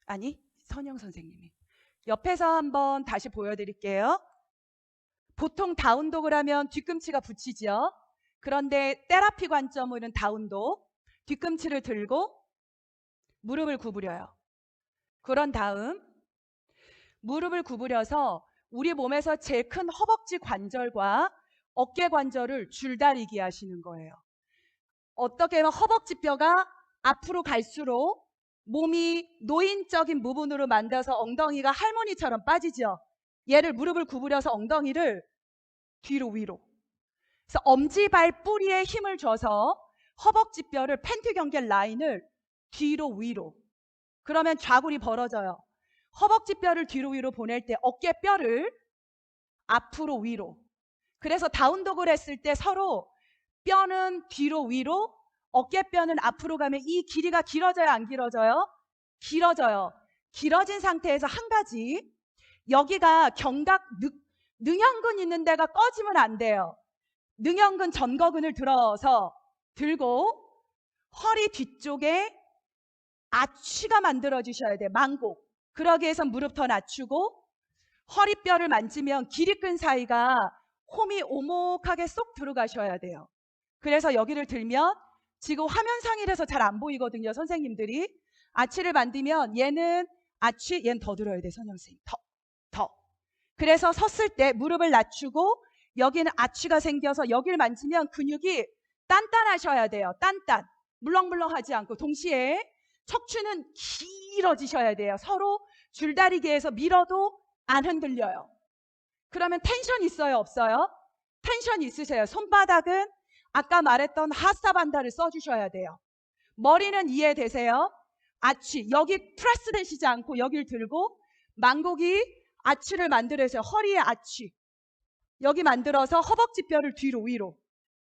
아니, 선영 선생님이. 옆에서 한번 다시 보여드릴게요. 보통 다운독을 하면 뒤꿈치가 붙이죠. 그런데 테라피 관점으로는 다운독. 뒤꿈치를 들고 무릎을 구부려요. 그런 다음 무릎을 구부려서 우리 몸에서 제일 큰 허벅지 관절과 어깨 관절을 줄다리기 하시는 거예요. 어떻게 하면 허벅지 뼈가 앞으로 갈수록 몸이 노인적인 부분으로 만들어서 엉덩이가 할머니처럼 빠지죠. 얘를 무릎을 구부려서 엉덩이를 뒤로 위로. 그래서 엄지발 뿌리에 힘을 줘서 허벅지 뼈를 팬티 경계 라인을 뒤로 위로. 그러면 좌골이 벌어져요. 허벅지 뼈를 뒤로 위로 보낼 때 어깨 뼈를 앞으로 위로. 그래서 다운독을 했을 때 서로 뼈는 뒤로 위로, 어깨뼈는 앞으로 가면 이 길이가 길어져요, 안 길어져요? 길어져요. 길어진 상태에서 한 가지, 여기가 견갑 능형근 있는 데가 꺼지면 안 돼요. 능형근 전거근을 들고 허리 뒤쪽에 아취가 만들어지셔야 돼요. 만곡. 그러기 위해서 무릎 더 낮추고 허리뼈를 만지면 기립근 사이가 홈이 오목하게 쏙 들어가셔야 돼요. 그래서 여기를 들면 지금 화면상이라서 잘 안 보이거든요. 선생님들이. 아치를 만들면 얘는 아치, 얘는 더 들어야 돼. 선영 선생님. 더. 그래서 섰을 때 무릎을 낮추고 여기는 아치가 생겨서 여기를 만지면 근육이 단단하셔야 돼요. 단단. 물렁물렁하지 않고 동시에 척추는 길어지셔야 돼요. 서로 줄다리기에서 밀어도 안 흔들려요. 그러면 텐션 있어요? 없어요? 텐션 있으세요. 손바닥은 아까 말했던 하사반다를 써주셔야 돼요. 머리는 이해되세요? 아치, 여기 프레스 되시지 않고 여기를 들고 만곡이 아치를 만들어서 허리에 아치. 여기 만들어서 허벅지뼈를 뒤로 위로.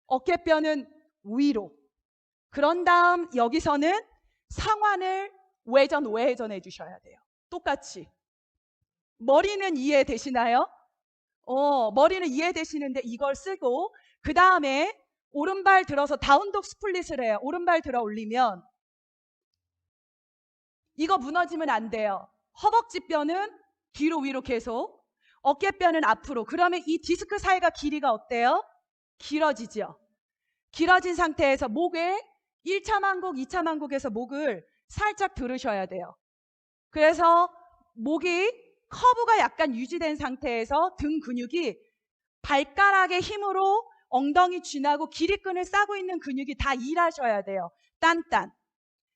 어깨뼈는 위로. 그런 다음 여기서는 상완을 외전 외회전 해주셔야 돼요. 똑같이. 머리는 이해되시나요? 머리는 이해되시는데 이걸 쓰고 그 다음에 오른발 들어서 다운독 스플릿을 해요. 오른발 들어 올리면 이거 무너지면 안 돼요. 허벅지뼈는 뒤로 위로 계속, 어깨뼈는 앞으로. 그러면 이 디스크 사이가 길이가 어때요? 길어지죠. 길어진 상태에서 목에 1차 만곡, 2차 만곡에서 목을 살짝 들으셔야 돼요. 그래서 목이 커브가 약간 유지된 상태에서 등 근육이 발가락의 힘으로 엉덩이 쥐나고 기립근을 싸고 있는 근육이 다 일하셔야 돼요. 딴딴.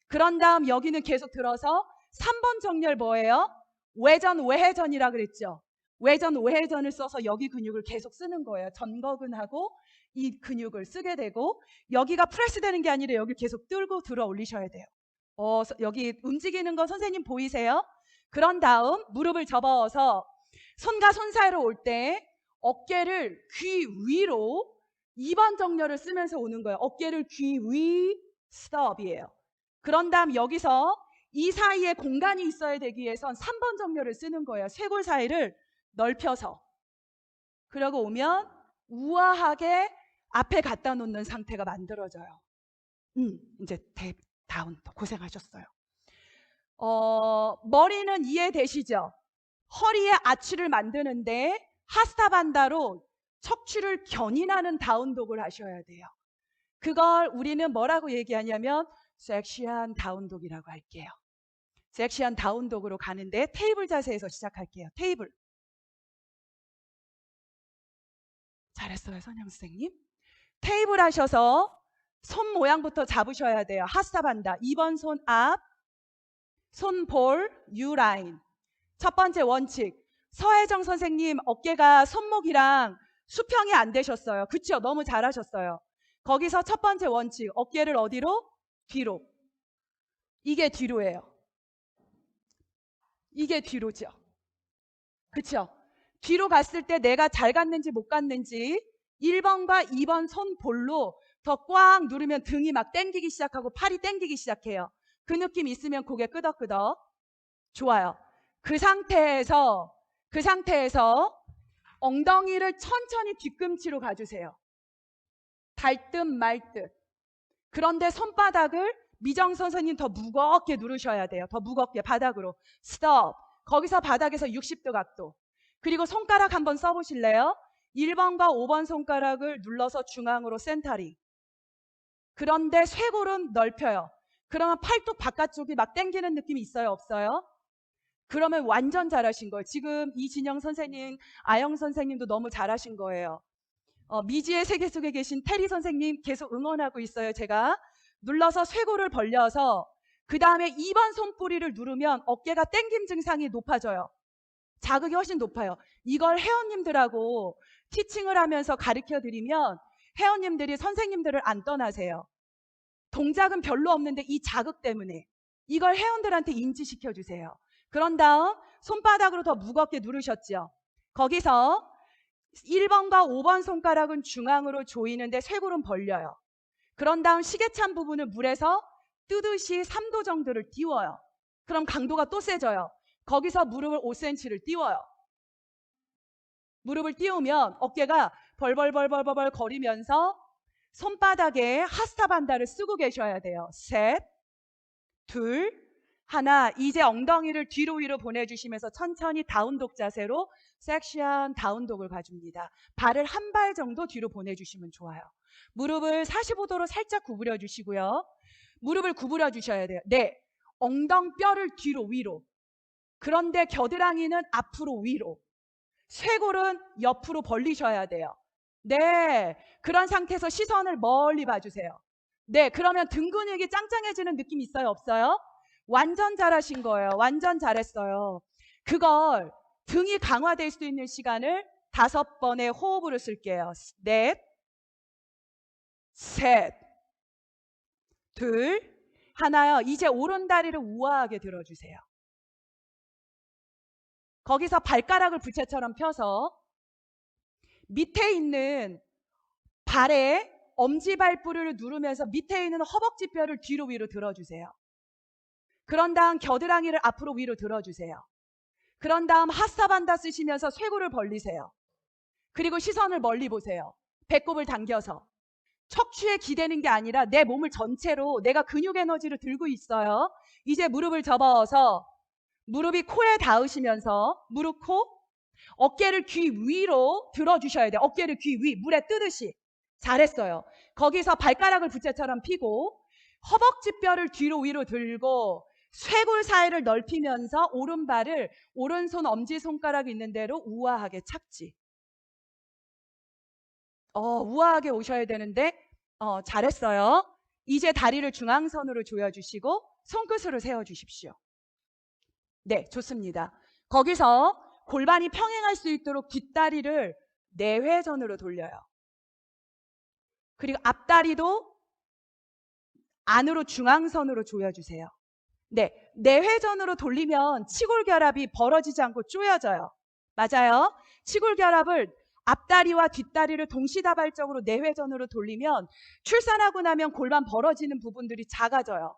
그런 다음 여기는 계속 들어서 3번 정렬 뭐예요? 외전 외회전이라 그랬죠. 외전 외회전을 써서 여기 근육을 계속 쓰는 거예요. 전거근하고 이 근육을 쓰게 되고 여기가 프레스 되는 게 아니라 여기 계속 들고 들어 올리셔야 돼요. 여기 움직이는 거 선생님 보이세요? 그런 다음 무릎을 접어서 손과 손 사이로 올 때 어깨를 귀 위로 2번 정렬을 쓰면서 오는 거예요. 어깨를 귀 위 스톱이에요. 그런 다음 여기서 이 사이에 공간이 있어야 되기 위해선 3번 정렬을 쓰는 거예요. 쇄골 사이를 넓혀서. 그러고 오면 우아하게 앞에 갖다 놓는 상태가 만들어져요. 이제 다운 고생하셨어요. 머리는 이해되시죠? 허리에 아치를 만드는데 하스타반다로 척추를 견인하는 다운독을 하셔야 돼요. 그걸 우리는 뭐라고 얘기하냐면 섹시한 다운독이라고 할게요. 섹시한 다운독으로 가는데 테이블 자세에서 시작할게요. 테이블. 잘했어요, 선영 선생님. 테이블 하셔서 손 모양부터 잡으셔야 돼요. 하스타반다. 2번 손 앞, 손 볼, U라인. 첫 번째 원칙. 서혜정 선생님 어깨가 손목이랑 수평이 안 되셨어요. 그쵸? 너무 잘하셨어요. 거기서 첫 번째 원칙. 어깨를 어디로? 뒤로. 이게 뒤로예요. 이게 뒤로죠. 그쵸? 뒤로 갔을 때 내가 잘 갔는지 못 갔는지 1번과 2번 손 볼로 더 꽉 누르면 등이 막 땡기기 시작하고 팔이 땡기기 시작해요. 그 느낌 있으면 고개 끄덕끄덕. 좋아요. 그 상태에서 엉덩이를 천천히 뒤꿈치로 가주세요. 달 듯 말 듯. 그런데 손바닥을 미정 선생님 더 무겁게 누르셔야 돼요. 더 무겁게 바닥으로. 스톱. 거기서 바닥에서 60도 각도. 그리고 손가락 한번 써보실래요? 1번과 5번 손가락을 눌러서 중앙으로 센터링. 그런데 쇄골은 넓혀요. 그러면 팔뚝 바깥쪽이 막 당기는 느낌이 있어요? 없어요? 그러면 완전 잘하신 거예요. 지금 이진영 선생님, 아영 선생님도 너무 잘하신 거예요. 미지의 세계 속에 계신 테리 선생님 계속 응원하고 있어요. 제가 눌러서 쇄골을 벌려서 그 다음에 2번 손뿌리를 누르면 어깨가 당김 증상이 높아져요. 자극이 훨씬 높아요. 이걸 회원님들하고 티칭을 하면서 가르쳐 드리면 회원님들이 선생님들을 안 떠나세요. 동작은 별로 없는데 이 자극 때문에 이걸 회원들한테 인지시켜 주세요. 그런 다음 손바닥으로 더 무겁게 누르셨죠. 거기서 1번과 5번 손가락은 중앙으로 조이는데 쇄골은 벌려요. 그런 다음 시계찬 부분을 물에서 뜨듯이 3도 정도를 띄워요. 그럼 강도가 또 세져요. 거기서 무릎을 5cm를 띄워요. 무릎을 띄우면 어깨가 벌벌벌벌벌 거리면서 손바닥에 하스타반다를 쓰고 계셔야 돼요. 셋, 둘, 하나. 이제 엉덩이를 뒤로 위로 보내주시면서 천천히 다운독 자세로 섹시한 다운독을 가줍니다. 발을 한 발 정도 뒤로 보내주시면 좋아요. 무릎을 45도로 살짝 구부려 주시고요. 무릎을 구부려 주셔야 돼요. 네, 엉덩뼈를 뒤로 위로. 그런데 겨드랑이는 앞으로 위로. 쇄골은 옆으로 벌리셔야 돼요. 네, 그런 상태에서 시선을 멀리 봐주세요. 네, 그러면 등 근육이 짱짱해지는 느낌 있어요? 없어요? 완전 잘하신 거예요. 완전 잘했어요. 그걸 등이 강화될 수 있는 시간을 5번의 호흡으로 쓸게요. 넷, 셋, 둘, 하나요. 이제 오른다리를 우아하게 들어주세요. 거기서 발가락을 부채처럼 펴서 밑에 있는 발에 엄지발부를 누르면서 밑에 있는 허벅지뼈를 뒤로 위로 들어주세요. 그런 다음 겨드랑이를 앞으로 위로 들어주세요. 그런 다음 하스타반다 쓰시면서 쇄골을 벌리세요. 그리고 시선을 멀리 보세요. 배꼽을 당겨서. 척추에 기대는 게 아니라 내 몸을 전체로 내가 근육 에너지를 들고 있어요. 이제 무릎을 접어서 무릎이 코에 닿으시면서 무릎 코, 어깨를 귀 위로 들어주셔야 돼요. 어깨를 귀 위, 물에 뜨듯이. 잘했어요. 거기서 발가락을 부채처럼 펴고 허벅지뼈를 뒤로 위로 들고 쇄골 사이를 넓히면서 오른발을 오른손 엄지손가락 있는 대로 우아하게 착지. 우아하게 오셔야 되는데 잘했어요. 이제 다리를 중앙선으로 조여주시고 손끝으로 세워주십시오. 네, 좋습니다. 거기서 골반이 평행할 수 있도록 뒷다리를 내회전으로 돌려요. 그리고 앞다리도 안으로 중앙선으로 조여주세요. 네, 내회전으로 돌리면 치골결합이 벌어지지 않고 쪼여져요. 맞아요. 치골결합을 앞다리와 뒷다리를 동시다발적으로 내회전으로 돌리면 출산하고 나면 골반 벌어지는 부분들이 작아져요.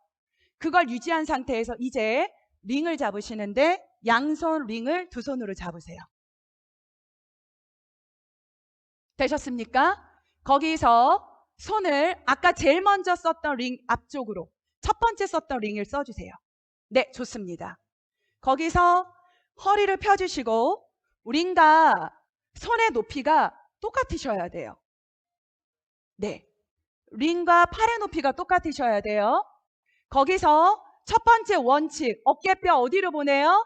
그걸 유지한 상태에서 이제 링을 잡으시는데 양손 링을 두 손으로 잡으세요. 되셨습니까? 거기서 손을 아까 제일 먼저 썼던 링 앞쪽으로 첫 번째 썼던 링을 써주세요. 네, 좋습니다. 거기서 허리를 펴주시고 링과 손의 높이가 똑같으셔야 돼요. 네, 링과 팔의 높이가 똑같으셔야 돼요. 거기서 첫 번째 원칙, 어깨뼈 어디로 보내요?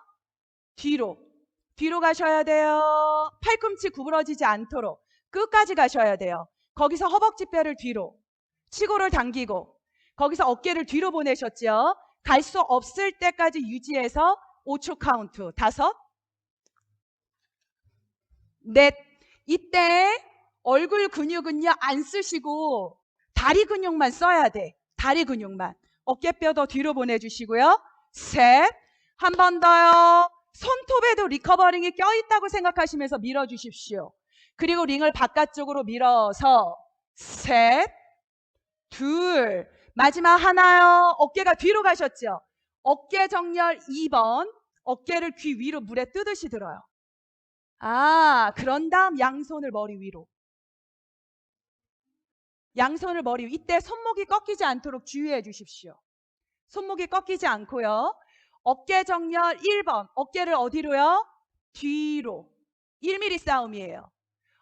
뒤로. 뒤로 가셔야 돼요. 팔꿈치 구부러지지 않도록 끝까지 가셔야 돼요. 거기서 허벅지뼈를 뒤로, 치골을 당기고 거기서 어깨를 뒤로 보내셨죠. 갈 수 없을 때까지 유지해서 5초 카운트. 5, 넷. 이때 얼굴 근육은요 안 쓰시고 다리 근육만 써야 돼. 다리 근육만. 어깨뼈 더 뒤로 보내주시고요. 셋. 한 번 더요. 손톱에도 리커버링이 껴있다고 생각하시면서 밀어주십시오. 그리고 링을 바깥쪽으로 밀어서 셋, 둘. 마지막 하나요. 어깨가 뒤로 가셨죠? 어깨 정렬 2번. 어깨를 귀 위로 물에 뜨듯이 들어요. 그런 다음 양손을 머리 위로. 양손을 머리 위. 이때 손목이 꺾이지 않도록 주의해 주십시오. 손목이 꺾이지 않고요. 어깨 정렬 1번. 어깨를 어디로요? 뒤로. 1mm 싸움이에요.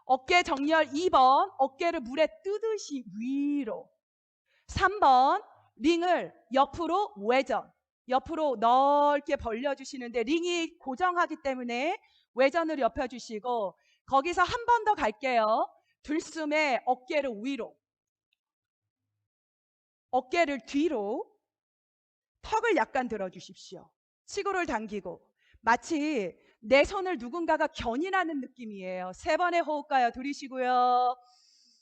어깨 정렬 2번. 어깨를 물에 뜨듯이 위로. 3번. 링을 옆으로 외전. 옆으로 넓게 벌려주시는데 링이 고정하기 때문에 외전을 옆혀주시고 거기서 한 번 더 갈게요. 들숨에 어깨를 위로. 어깨를 뒤로. 턱을 약간 들어주십시오. 치고를 당기고 마치 내 손을 누군가가 견인하는 느낌이에요. 3번의 호흡가요. 들이쉬고요.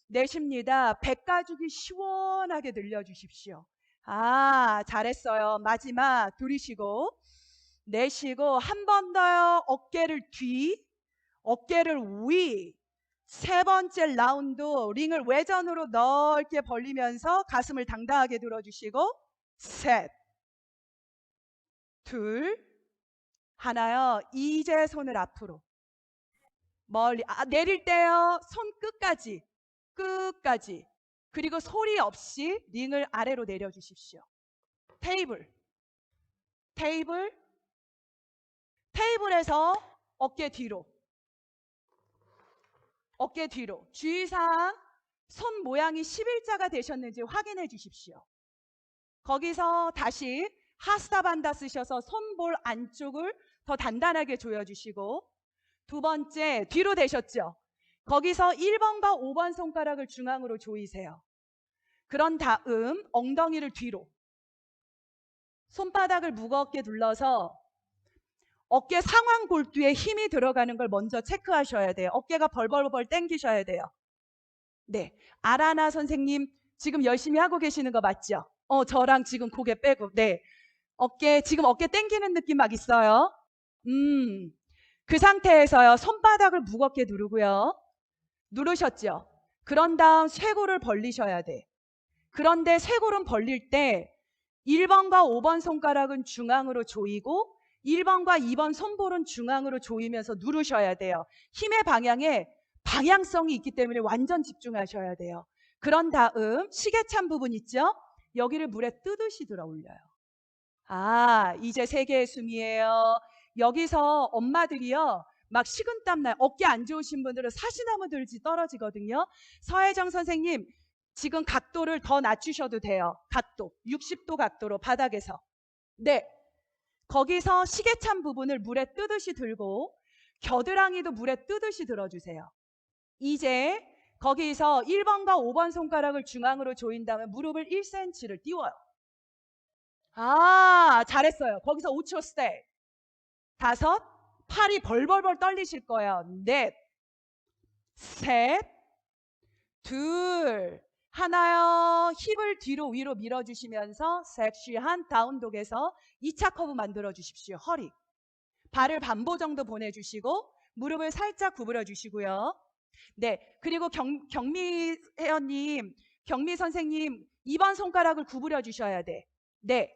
내쉽니다. 백가죽이 시원하게 늘려주십시오. 잘했어요. 마지막 들이쉬고 내쉬고 한 번 더요. 어깨를 뒤, 어깨를 위. 3번째 라운드 링을 외전으로 넓게 벌리면서 가슴을 당당하게 들어주시고 셋, 둘, 하나요. 이제 손을 앞으로 멀리 내릴 때요. 손 끝까지 끝까지 그리고 소리 없이 링을 아래로 내려주십시오. 테이블 테이블 테이블에서 어깨 뒤로 어깨 뒤로. 주의사항 손 모양이 11자가 되셨는지 확인해 주십시오. 거기서 다시 하스타반다 쓰셔서 손볼 안쪽을 더 단단하게 조여주시고 두 번째 뒤로 되셨죠? 거기서 1번과 5번 손가락을 중앙으로 조이세요. 그런 다음 엉덩이를 뒤로 손바닥을 무겁게 눌러서 어깨 상완 골두에 힘이 들어가는 걸 먼저 체크하셔야 돼요. 어깨가 벌벌벌 당기셔야 돼요. 네, 아라나 선생님 지금 열심히 하고 계시는 거 맞죠? 저랑 지금 고개 빼고 네, 지금 어깨 당기는 느낌 막 있어요. 그 상태에서요. 손바닥을 무겁게 누르고요. 누르셨죠? 그런 다음 쇄골을 벌리셔야 돼. 그런데 쇄골은 벌릴 때 1번과 5번 손가락은 중앙으로 조이고 1번과 2번 손볼은 중앙으로 조이면서 누르셔야 돼요. 힘의 방향에 방향성이 있기 때문에 완전 집중하셔야 돼요. 그런 다음 시계찬 부분 있죠? 여기를 물에 뜨듯이 들어 올려요. 이제 3개의 숨이에요. 여기서 엄마들이요. 막 식은땀 나요. 어깨 안 좋으신 분들은 사시나무 들지 떨어지거든요. 서혜정 선생님 지금 각도를 더 낮추셔도 돼요. 각도 60도 각도로 바닥에서. 네, 거기서 시계찬 부분을 물에 뜨듯이 들고 겨드랑이도 물에 뜨듯이 들어주세요. 이제 거기서 1번과 5번 손가락을 중앙으로 조인 다음에 무릎을 1cm를 띄워요. 잘했어요. 거기서 5초 스테이. 5, 팔이 벌벌벌 떨리실 거예요. 넷, 셋, 둘, 하나요. 힙을 뒤로 위로 밀어주시면서 섹시한 다운독에서 2차 커브 만들어 주십시오. 허리. 발을 반보 정도 보내주시고 무릎을 살짝 구부려 주시고요. 네, 그리고 경미 회원님, 경미 선생님 2번 손가락을 구부려 주셔야 돼. 네,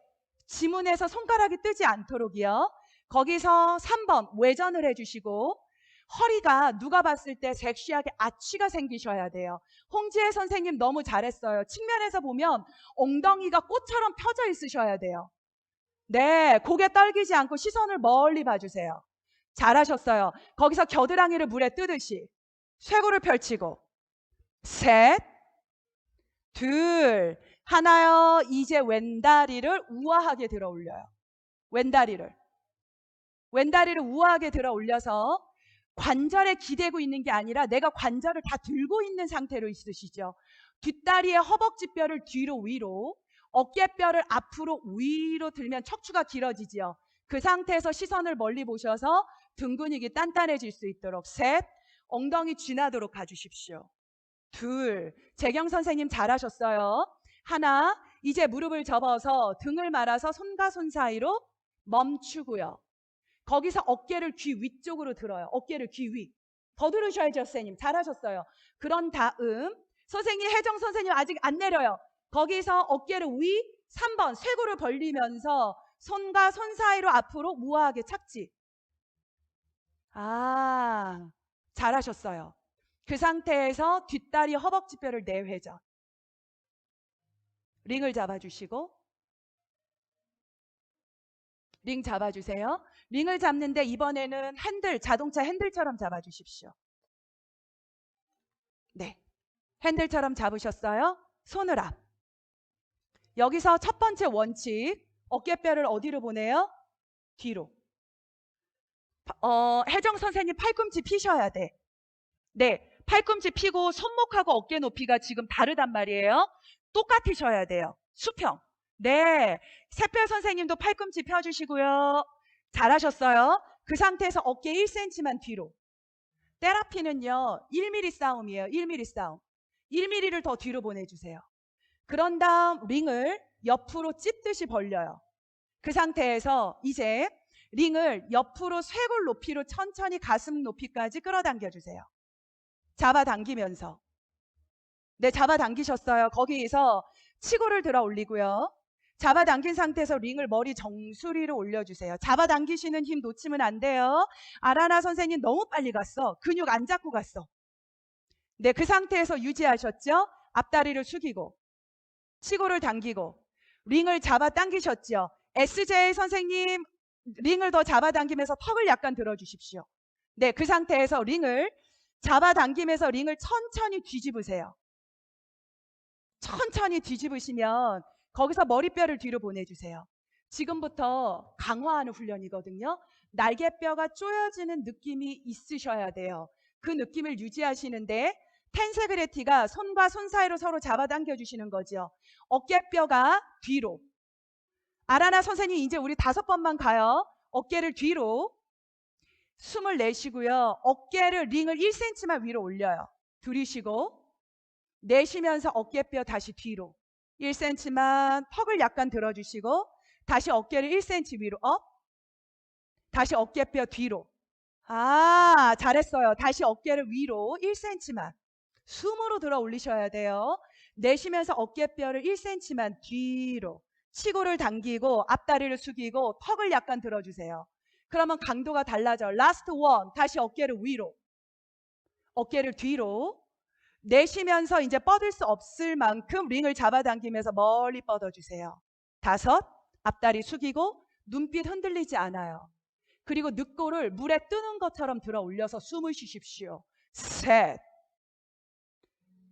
지문에서 손가락이 뜨지 않도록이요. 거기서 3번 외전을 해주시고 허리가 누가 봤을 때 섹시하게 아치가 생기셔야 돼요. 홍지혜 선생님 너무 잘했어요. 측면에서 보면 엉덩이가 꽃처럼 펴져 있으셔야 돼요. 네, 고개 떨기지 않고 시선을 멀리 봐주세요. 잘하셨어요. 거기서 겨드랑이를 물에 뜨듯이 쇄골을 펼치고 셋, 둘, 하나요. 이제 왼다리를 우아하게 들어 올려요. 왼다리를 우아하게 들어 올려서 관절에 기대고 있는 게 아니라 내가 관절을 다 들고 있는 상태로 있으시죠. 뒷다리의 허벅지뼈를 뒤로 위로, 어깨뼈를 앞으로 위로 들면 척추가 길어지죠. 그 상태에서 시선을 멀리 보셔서 등 근육이 단단해질 수 있도록 셋, 엉덩이 쥐나도록 가주십시오. 둘, 재경 선생님 잘하셨어요. 하나, 이제 무릎을 접어서 등을 말아서 손과 손 사이로 멈추고요. 거기서 어깨를 귀 위쪽으로 들어요. 어깨를 귀 위. 더 들으셔야죠, 선생님. 잘하셨어요. 그런 다음 선생님, 혜정 선생님 아직 안 내려요. 거기서 어깨를 위, 3번 쇄골을 벌리면서 손과 손 사이로 앞으로 우아하게 착지. 아, 잘하셨어요. 그 상태에서 뒷다리 허벅지뼈를 내회전. 링을 잡아주시고 링 잡아주세요. 링을 잡는데 이번에는 핸들, 자동차 핸들처럼 잡아주십시오. 네, 핸들처럼 잡으셨어요? 손을 앞. 여기서 첫 번째 원칙, 어깨뼈를 어디로 보내요? 뒤로. 혜정 선생님 팔꿈치 피셔야 돼. 네, 팔꿈치 피고 손목하고 어깨 높이가 지금 다르단 말이에요. 똑같으셔야 돼요. 수평. 네, 새별 선생님도 팔꿈치 펴주시고요. 잘하셨어요. 그 상태에서 어깨 1cm만 뒤로. 테라피는요 1mm 싸움이에요. 1mm 싸움. 1mm를 더 뒤로 보내주세요. 그런 다음 링을 옆으로 찢듯이 벌려요. 그 상태에서 이제 링을 옆으로 쇄골 높이로 천천히 가슴 높이까지 끌어당겨 주세요. 잡아당기면서. 네, 잡아당기셨어요. 거기에서 치고를 들어 올리고요. 잡아당긴 상태에서 링을 머리 정수리로 올려주세요. 잡아당기시는 힘 놓치면 안 돼요. 아라나 선생님 너무 빨리 갔어. 근육 안 잡고 갔어. 네, 그 상태에서 유지하셨죠? 앞다리를 숙이고 치고를 당기고 링을 잡아당기셨죠? SJ 선생님 링을 더 잡아당기면서 턱을 약간 들어주십시오. 네, 그 상태에서 링을 잡아당기면서 링을 천천히 뒤집으세요. 천천히 뒤집으시면 거기서 머리뼈를 뒤로 보내주세요. 지금부터 강화하는 훈련이거든요. 날개뼈가 쪼여지는 느낌이 있으셔야 돼요. 그 느낌을 유지하시는데 텐세그레티가 손과 손 사이로 서로 잡아당겨 주시는 거죠. 어깨뼈가 뒤로. 아라나 선생님 이제 우리 5번만 가요. 어깨를 뒤로. 숨을 내쉬고요. 어깨를 링을 1cm만 위로 올려요. 들이쉬고 내쉬면서 어깨뼈 다시 뒤로 1cm만 턱을 약간 들어주시고 다시 어깨를 1cm 위로 업. 다시 어깨뼈 뒤로. 아, 잘했어요. 다시 어깨를 위로 1cm만 숨으로 들어 올리셔야 돼요. 내쉬면서 어깨뼈를 1cm만 뒤로 치고를 당기고 앞다리를 숙이고 턱을 약간 들어주세요. 그러면 강도가 달라져. 라스트 원. 다시 어깨를 위로. 어깨를 뒤로. 내쉬면서 이제 뻗을 수 없을 만큼 링을 잡아당기면서 멀리 뻗어주세요. 5. 앞다리 숙이고 눈빛 흔들리지 않아요. 그리고 늑골을 물에 뜨는 것처럼 들어 올려서 숨을 쉬십시오. 3.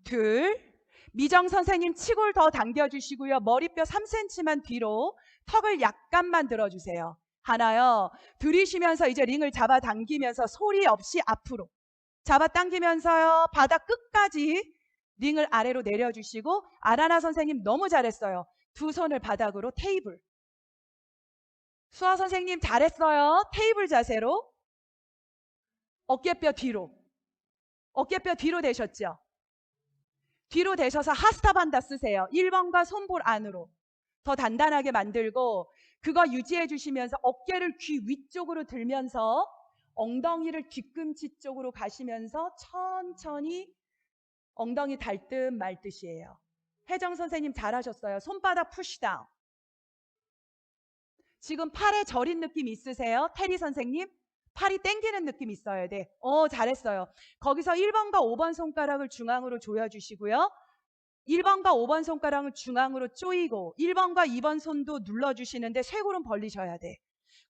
2. 미정 선생님 치골 더 당겨주시고요. 머리뼈 3cm만 뒤로 턱을 약간만 들어주세요. 하나요. 들이쉬면서 이제 링을 잡아당기면서 소리 없이 앞으로. 잡아당기면서요. 바닥 끝까지 링을 아래로 내려주시고 아라나 선생님 너무 잘했어요. 두 손을 바닥으로 테이블. 수아 선생님 잘했어요. 테이블 자세로. 어깨뼈 뒤로. 어깨뼈 뒤로 되셨죠? 뒤로 되셔서 하스타반다 쓰세요. 1번과 손볼 안으로. 더 단단하게 만들고 그거 유지해 주시면서 어깨를 귀 위쪽으로 들면서 엉덩이를 뒤꿈치 쪽으로 가시면서 천천히 엉덩이 달 듯 말 듯이에요. 혜정 선생님 잘하셨어요. 손바닥 푸시다운. 지금 팔에 저린 느낌 있으세요? 테리 선생님? 팔이 땡기는 느낌 있어야 돼. 잘했어요. 거기서 1번과 5번 손가락을 중앙으로 조여주시고요. 1번과 5번 손가락을 중앙으로 조이고 1번과 2번 손도 눌러주시는데 쇄골은 벌리셔야 돼.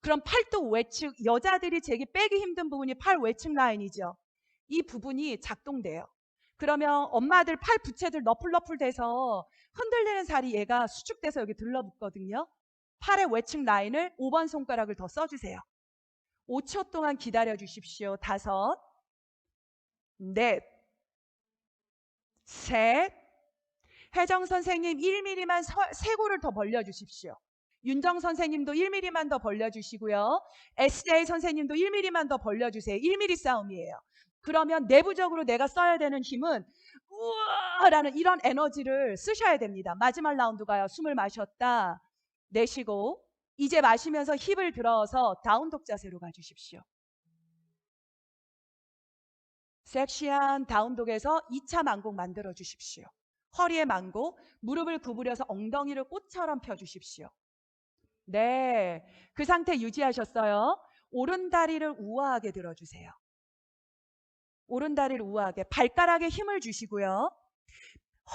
그럼 팔뚝 외측, 여자들이 제기 빼기 힘든 부분이 팔 외측 라인이죠. 이 부분이 작동돼요. 그러면 엄마들 팔 부채들 너플너플 돼서 흔들리는 살이 얘가 수축돼서 여기 들러붙거든요. 팔의 외측 라인을 5번 손가락을 더 써주세요. 5초 동안 기다려 주십시오. 5, 넷, 셋. 혜정 선생님 1mm만 쇄골을 더 벌려주십시오. 윤정 선생님도 1mm만 더 벌려주시고요. SJ 선생님도 1mm만 더 벌려주세요. 1mm 싸움이에요. 그러면 내부적으로 내가 써야 되는 힘은 우와라는 이런 에너지를 쓰셔야 됩니다. 마지막 라운드 가요. 숨을 마셨다. 내쉬고 이제 마시면서 힙을 들어서 다운독 자세로 가주십시오. 섹시한 다운독에서 2차 만곡 만들어 주십시오. 허리에 만고 무릎을 구부려서 엉덩이를 꽃처럼 펴주십시오. 네, 그 상태 유지하셨어요. 오른 다리를 우아하게 들어주세요. 오른 다리를 우아하게. 발가락에 힘을 주시고요.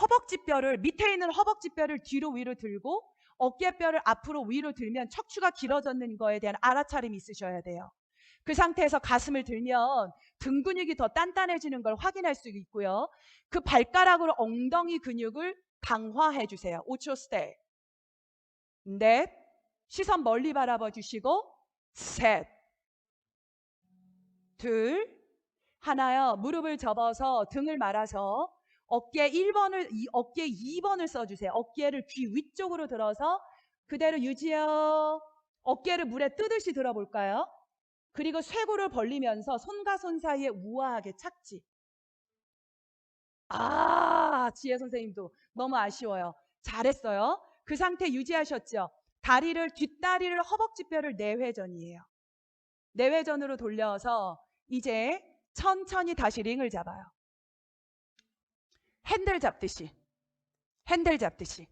허벅지뼈를, 밑에 있는 허벅지뼈를 뒤로 위로 들고 어깨뼈를 앞으로 위로 들면 척추가 길어졌는 거에 대한 알아차림이 있으셔야 돼요. 그 상태에서 가슴을 들면 등 근육이 더 단단해지는 걸 확인할 수 있고요. 그 발가락으로 엉덩이 근육을 강화해 주세요. 5초 스테이. 넷, 시선 멀리 바라봐 주시고, 셋, 둘, 하나요. 무릎을 접어서 등을 말아서 어깨 1번을, 어깨 2번을 써주세요. 어깨를 귀 위쪽으로 들어서 그대로 유지요. 어깨를 물에 뜨듯이 들어볼까요? 그리고 쇄골을 벌리면서 손과 손 사이에 우아하게 착지. 지혜 선생님도 너무 아쉬워요. 잘했어요. 그 상태 유지하셨죠? 뒷다리를 허벅지뼈를 내회전이에요. 내회전으로 돌려서 이제 천천히 다시 링을 잡아요. 핸들 잡듯이. 핸들 잡듯이.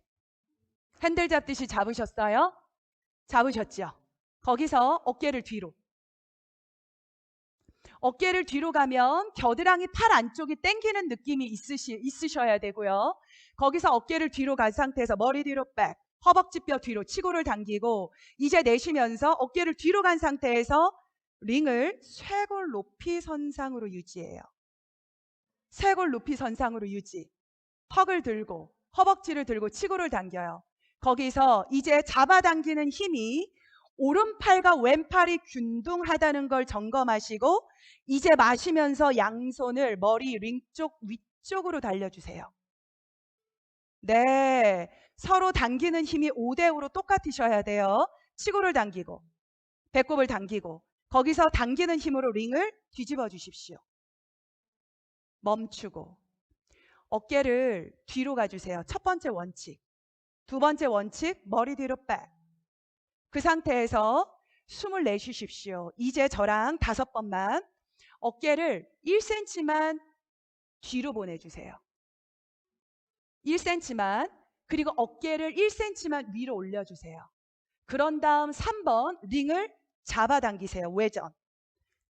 핸들 잡듯이 잡으셨어요? 잡으셨죠? 거기서 어깨를 뒤로. 어깨를 뒤로 가면 겨드랑이 팔 안쪽이 당기는 느낌이 있으셔야 되고요. 거기서 어깨를 뒤로 간 상태에서 머리 뒤로 백, 허벅지뼈 뒤로 치고를 당기고 이제 내쉬면서 어깨를 뒤로 간 상태에서 링을 쇄골 높이 선상으로 유지해요. 쇄골 높이 선상으로 유지. 턱을 들고 허벅지를 들고 치고를 당겨요. 거기서 이제 잡아당기는 힘이 오른팔과 왼팔이 균등하다는 걸 점검하시고 이제 마시면서 양손을 머리 링 쪽 위쪽으로 달려주세요. 네, 서로 당기는 힘이 5대5로 똑같으셔야 돼요. 치고를 당기고 배꼽을 당기고 거기서 당기는 힘으로 링을 뒤집어 주십시오. 멈추고 어깨를 뒤로 가주세요. 첫 번째 원칙. 두 번째 원칙, 머리 뒤로 백. 그 상태에서 숨을 내쉬십시오. 이제 저랑 5번만 어깨를 1cm만 뒤로 보내주세요. 1cm만. 그리고 어깨를 1cm만 위로 올려주세요. 그런 다음 3번 링을 잡아당기세요. 외전.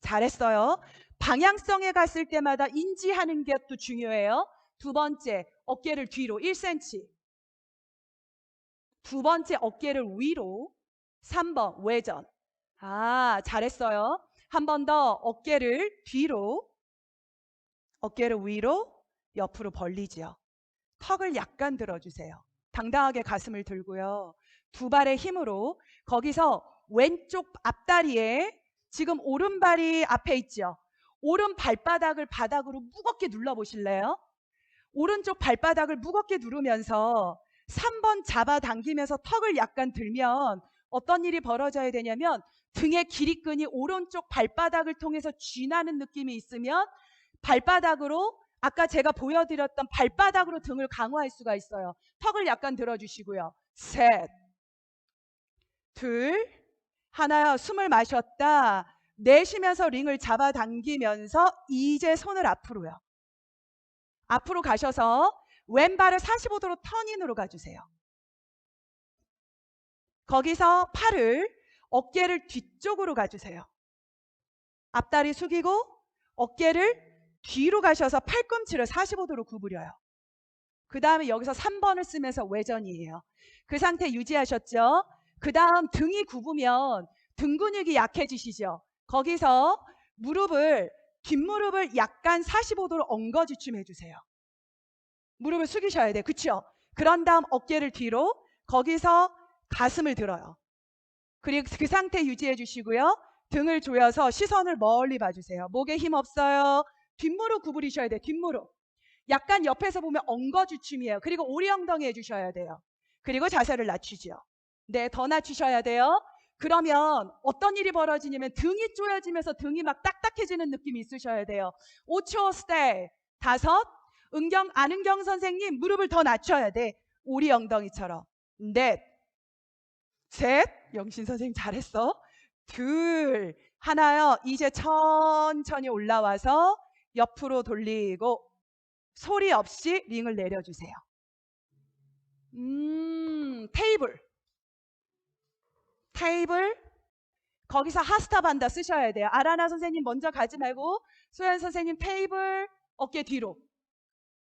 잘했어요. 방향성에 갔을 때마다 인지하는 게 또 중요해요. 두 번째, 어깨를 뒤로 1cm. 두 번째, 어깨를 위로. 3번, 외전. 잘했어요. 한 번 더 어깨를 뒤로, 어깨를 위로, 옆으로 벌리죠. 턱을 약간 들어주세요. 당당하게 가슴을 들고요. 두 발의 힘으로 거기서 왼쪽 앞다리에 지금 오른발이 앞에 있죠. 오른 발바닥을 바닥으로 무겁게 눌러보실래요? 오른쪽 발바닥을 무겁게 누르면서 3번 잡아당기면서 턱을 약간 들면 어떤 일이 벌어져야 되냐면 등의 길이끈이 오른쪽 발바닥을 통해서 쥐나는 느낌이 있으면 발바닥으로 아까 제가 보여드렸던 발바닥으로 등을 강화할 수가 있어요. 턱을 약간 들어주시고요. 셋, 둘, 하나요. 숨을 마셨다. 내쉬면서 링을 잡아당기면서 이제 손을 앞으로요. 앞으로 가셔서 왼발을 45도로 턴인으로 가주세요. 거기서 팔을 어깨를 뒤쪽으로 가주세요. 앞다리 숙이고 어깨를 뒤로 가셔서 팔꿈치를 45도로 구부려요. 그 다음에 여기서 3번을 쓰면서 외전이에요. 그 상태 유지하셨죠? 그 다음 등이 굽으면 등 근육이 약해지시죠? 거기서 뒷무릎을 약간 45도로 엉거주춤 해주세요. 무릎을 숙이셔야 돼요. 그렇죠? 그런 다음 어깨를 뒤로 거기서 가슴을 들어요. 그리고 그 상태 유지해 주시고요. 등을 조여서 시선을 멀리 봐주세요. 목에 힘 없어요. 뒷무릎 구부리셔야 돼요. 뒷무릎. 약간 옆에서 보면 엉거주춤이에요. 그리고 오리 엉덩이 해주셔야 돼요. 그리고 자세를 낮추죠. 네, 더 낮추셔야 돼요. 그러면 어떤 일이 벌어지냐면 등이 쪼여지면서 등이 막 딱딱해지는 느낌이 있으셔야 돼요. 5초 스테이. 5. 안은경 선생님 무릎을 더 낮춰야 돼. 오리 엉덩이처럼. 넷. 셋. 영신 선생님 잘했어. 둘. 하나요. 이제 천천히 올라와서 옆으로 돌리고 소리 없이 링을 내려주세요. 테이블. 테이블. 거기서 하스타반다 쓰셔야 돼요. 아라나 선생님 먼저 가지 말고 소연 선생님 테이블. 어깨 뒤로.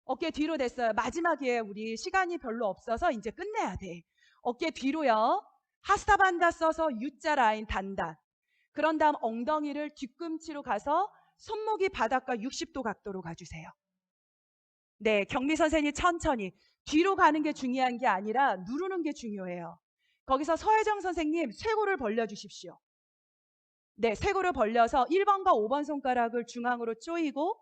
어깨 뒤로 됐어요. 마지막이에요. 우리 시간이 별로 없어서 이제 끝내야 돼. 어깨 뒤로요. 하스타반다 써서 U자 라인 단단. 그런 다음 엉덩이를 뒤꿈치로 가서 손목이 바닥과 60도 각도로 가주세요. 네, 경미 선생님 천천히. 뒤로 가는 게 중요한 게 아니라 누르는 게 중요해요. 거기서 서혜정 선생님 쇄골을 벌려주십시오. 네, 쇄골을 벌려서 1번과 5번 손가락을 중앙으로 조이고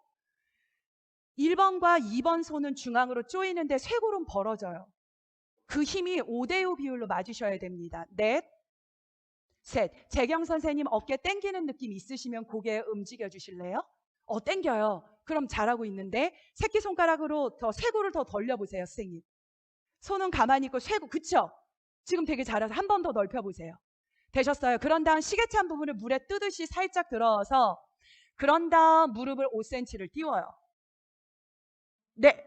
1번과 2번 손은 중앙으로 조이는데 쇄골은 벌어져요. 그 힘이 5대5 비율로 맞으셔야 됩니다. 넷, 셋. 재경 선생님 어깨 당기는 느낌 있으시면 고개 움직여 주실래요? 당겨요. 그럼 잘하고 있는데 새끼손가락으로 더 쇄골을 더 벌려보세요. 선생님. 손은 가만히 있고 쇄골. 그쵸? 지금 되게 잘해서 한 번 더 넓혀보세요. 되셨어요. 그런 다음 시계찬 부분을 물에 뜨듯이 살짝 들어서 그런 다음 무릎을 5cm를 띄워요. 네.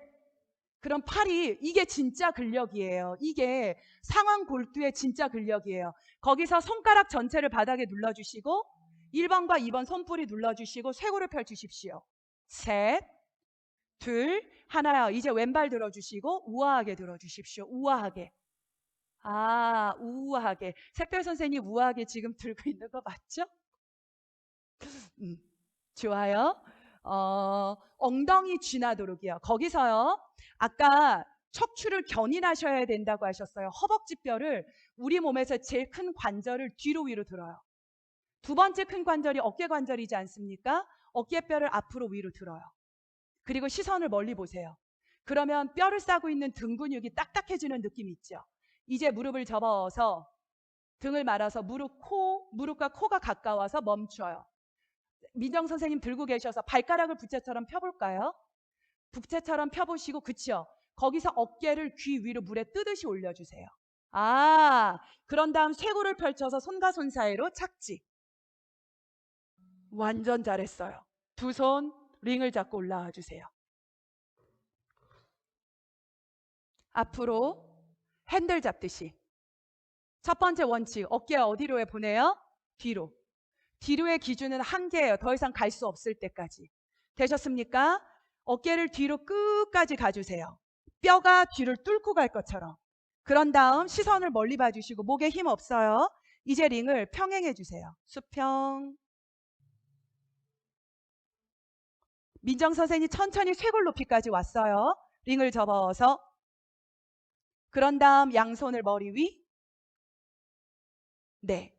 그럼 팔이 이게 진짜 근력이에요. 이게 상완 골두의 진짜 근력이에요. 거기서 손가락 전체를 바닥에 눌러주시고 1번과 2번 손뿌리 눌러주시고 쇄골을 펼치십시오. 셋, 둘, 하나요. 이제 왼발 들어주시고 우아하게 들어주십시오. 우아하게. 우아하게. 샛별 선생님 우아하게 지금 들고 있는 거 맞죠? 좋아요. 엉덩이 쥐나도록이요. 거기서요. 아까 척추를 견인하셔야 된다고 하셨어요. 허벅지뼈를 우리 몸에서 제일 큰 관절을 뒤로 위로 들어요. 두 번째 큰 관절이 어깨 관절이지 않습니까? 어깨뼈를 앞으로 위로 들어요. 그리고 시선을 멀리 보세요. 그러면 뼈를 싸고 있는 등 근육이 딱딱해지는 느낌이 있죠. 이제 무릎을 접어서 등을 말아서 무릎과 코가 가까워서 멈춰요. 민정 선생님 들고 계셔서 발가락을 부채처럼 펴볼까요? 부채처럼 펴보시고 그치요? 거기서 어깨를 귀 위로 물에 뜨듯이 올려주세요. 그런 다음 쇄골을 펼쳐서 손과 손 사이로 착지. 완전 잘했어요. 두 손 링을 잡고 올라와 주세요. 앞으로 핸들 잡듯이. 첫 번째 원칙, 어깨 어디로 보내요? 뒤로. 뒤로의 기준은 한계예요. 더 이상 갈 수 없을 때까지. 되셨습니까? 어깨를 뒤로 끝까지 가주세요. 뼈가 뒤를 뚫고 갈 것처럼. 그런 다음 시선을 멀리 봐주시고 목에 힘 없어요. 이제 링을 평행해 주세요. 수평. 민정 선생님 천천히 쇄골 높이까지 왔어요. 링을 접어서 그런 다음 양손을 머리 위. 네.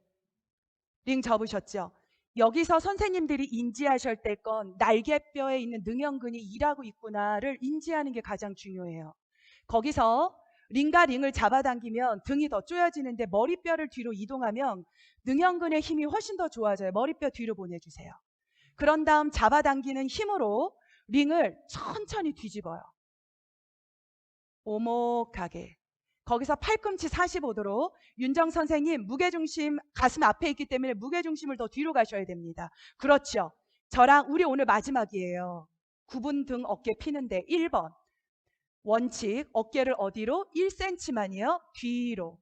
링 접으셨죠? 여기서 선생님들이 인지하실 때 건 날개뼈에 있는 능형근이 일하고 있구나를 인지하는 게 가장 중요해요. 거기서 링과 링을 잡아당기면 등이 더 쪼여지는데 머리뼈를 뒤로 이동하면 능형근의 힘이 훨씬 더 좋아져요. 머리뼈 뒤로 보내주세요. 그런 다음 잡아당기는 힘으로 링을 천천히 뒤집어요. 오목하게. 거기서 팔꿈치 45도로 윤정 선생님 무게중심 가슴 앞에 있기 때문에 무게중심을 더 뒤로 가셔야 됩니다. 그렇죠. 저랑 우리 오늘 마지막이에요. 9분 등 어깨 피는데 1번 원칙 어깨를 어디로? 1cm만이요. 뒤로.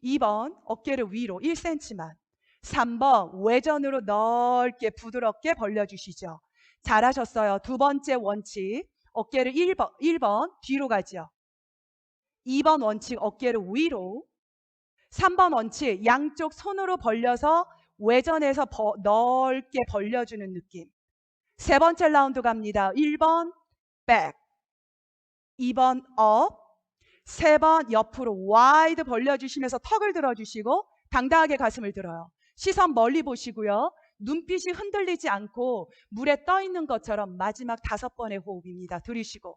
2번 어깨를 위로 1cm만. 3번 외전으로 넓게 부드럽게 벌려주시죠. 잘하셨어요. 두 번째 원칙 어깨를 1번 뒤로 가죠. 2번 원칙 어깨를 위로. 3번 원칙 양쪽 손으로 벌려서 외전에서 넓게 벌려주는 느낌. 세 번째 라운드 갑니다. 1번 백, 2번 업, 3번 옆으로 와이드 벌려주시면서 턱을 들어주시고 당당하게 가슴을 들어요. 시선 멀리 보시고요. 눈빛이 흔들리지 않고 물에 떠 있는 것처럼 마지막 5번의 호흡입니다. 들이쉬고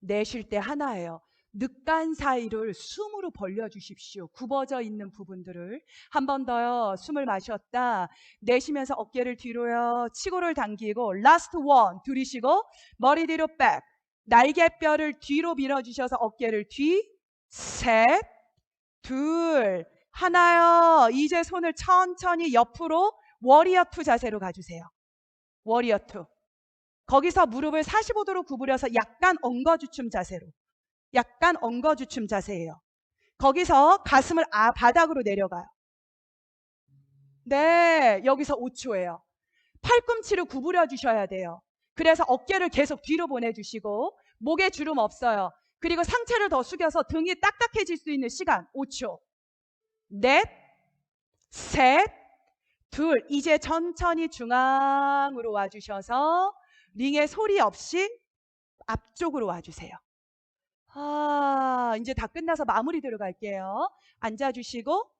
내쉴 때 하나예요. 늑간 사이를 숨으로 벌려주십시오. 굽어져 있는 부분들을. 한 번 더요. 숨을 마셨다. 내쉬면서 어깨를 뒤로요. 치고를 당기고 라스트 원. 들이쉬고 머리 뒤로 백. 날개뼈를 뒤로 밀어주셔서 어깨를 뒤. 셋, 둘, 하나요. 이제 손을 천천히 옆으로 워리어 투 자세로 가주세요. 워리어 투. 거기서 무릎을 45도로 구부려서 약간 엉거주춤 자세로. 약간 엉거주춤 자세예요. 거기서 가슴을 바닥으로 내려가요. 네, 여기서 5초예요. 팔꿈치를 구부려 주셔야 돼요. 그래서 어깨를 계속 뒤로 보내주시고 목에 주름 없어요. 그리고 상체를 더 숙여서 등이 딱딱해질 수 있는 시간 5초. 넷, 셋, 둘. 이제 천천히 중앙으로 와주셔서 링에 소리 없이 앞쪽으로 와주세요. 이제 다 끝나서 마무리 들어갈게요. 앉아주시고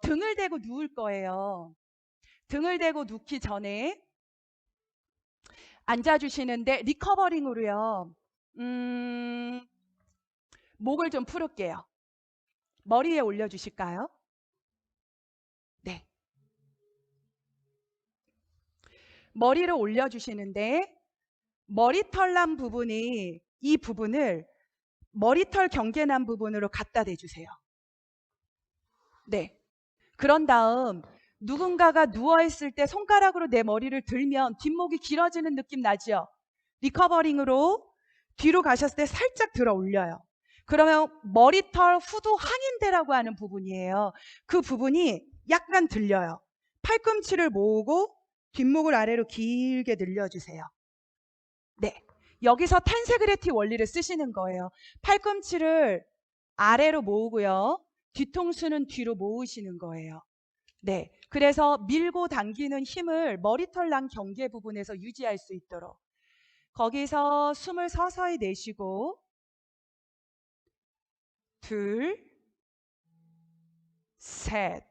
등을 대고 누울 거예요. 등을 대고 눕기 전에 앉아주시는데 리커버링으로요. 목을 좀 풀을게요. 머리 위에 올려주실까요? 네. 머리를 올려주시는데 머리털 난 부분이 이 부분을 머리털 경계 난 부분으로 갖다 대주세요. 네. 그런 다음 누군가가 누워있을 때 손가락으로 내 머리를 들면 뒷목이 길어지는 느낌 나죠? 리커버링으로 뒤로 가셨을 때 살짝 들어 올려요. 그러면 머리털 후두 항인대라고 하는 부분이에요. 그 부분이 약간 들려요. 팔꿈치를 모으고 뒷목을 아래로 길게 늘려주세요. 네, 여기서 텐세그레티 원리를 쓰시는 거예요. 팔꿈치를 아래로 모으고요. 뒤통수는 뒤로 모으시는 거예요. 네, 그래서 밀고 당기는 힘을 머리털 난 경계 부분에서 유지할 수 있도록 거기서 숨을 서서히 내쉬고 둘, 셋,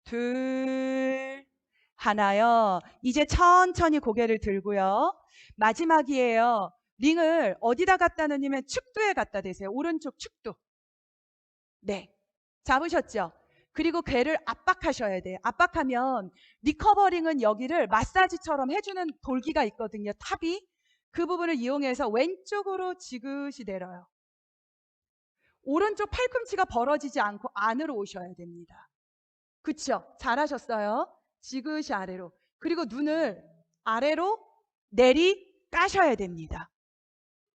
둘, 하나요. 이제 천천히 고개를 들고요. 마지막이에요. 링을 어디다 갖다 놓으면 축두에 갖다 대세요. 오른쪽 축두. 네, 잡으셨죠? 그리고 괴를 압박하셔야 돼요. 압박하면 리커버링은 여기를 마사지처럼 해주는 돌기가 있거든요. 탑이. 그 부분을 이용해서 왼쪽으로 지그시 내려요. 오른쪽 팔꿈치가 벌어지지 않고 안으로 오셔야 됩니다. 그쵸? 잘하셨어요. 지그시 아래로. 그리고 눈을 아래로 내리 까셔야 됩니다.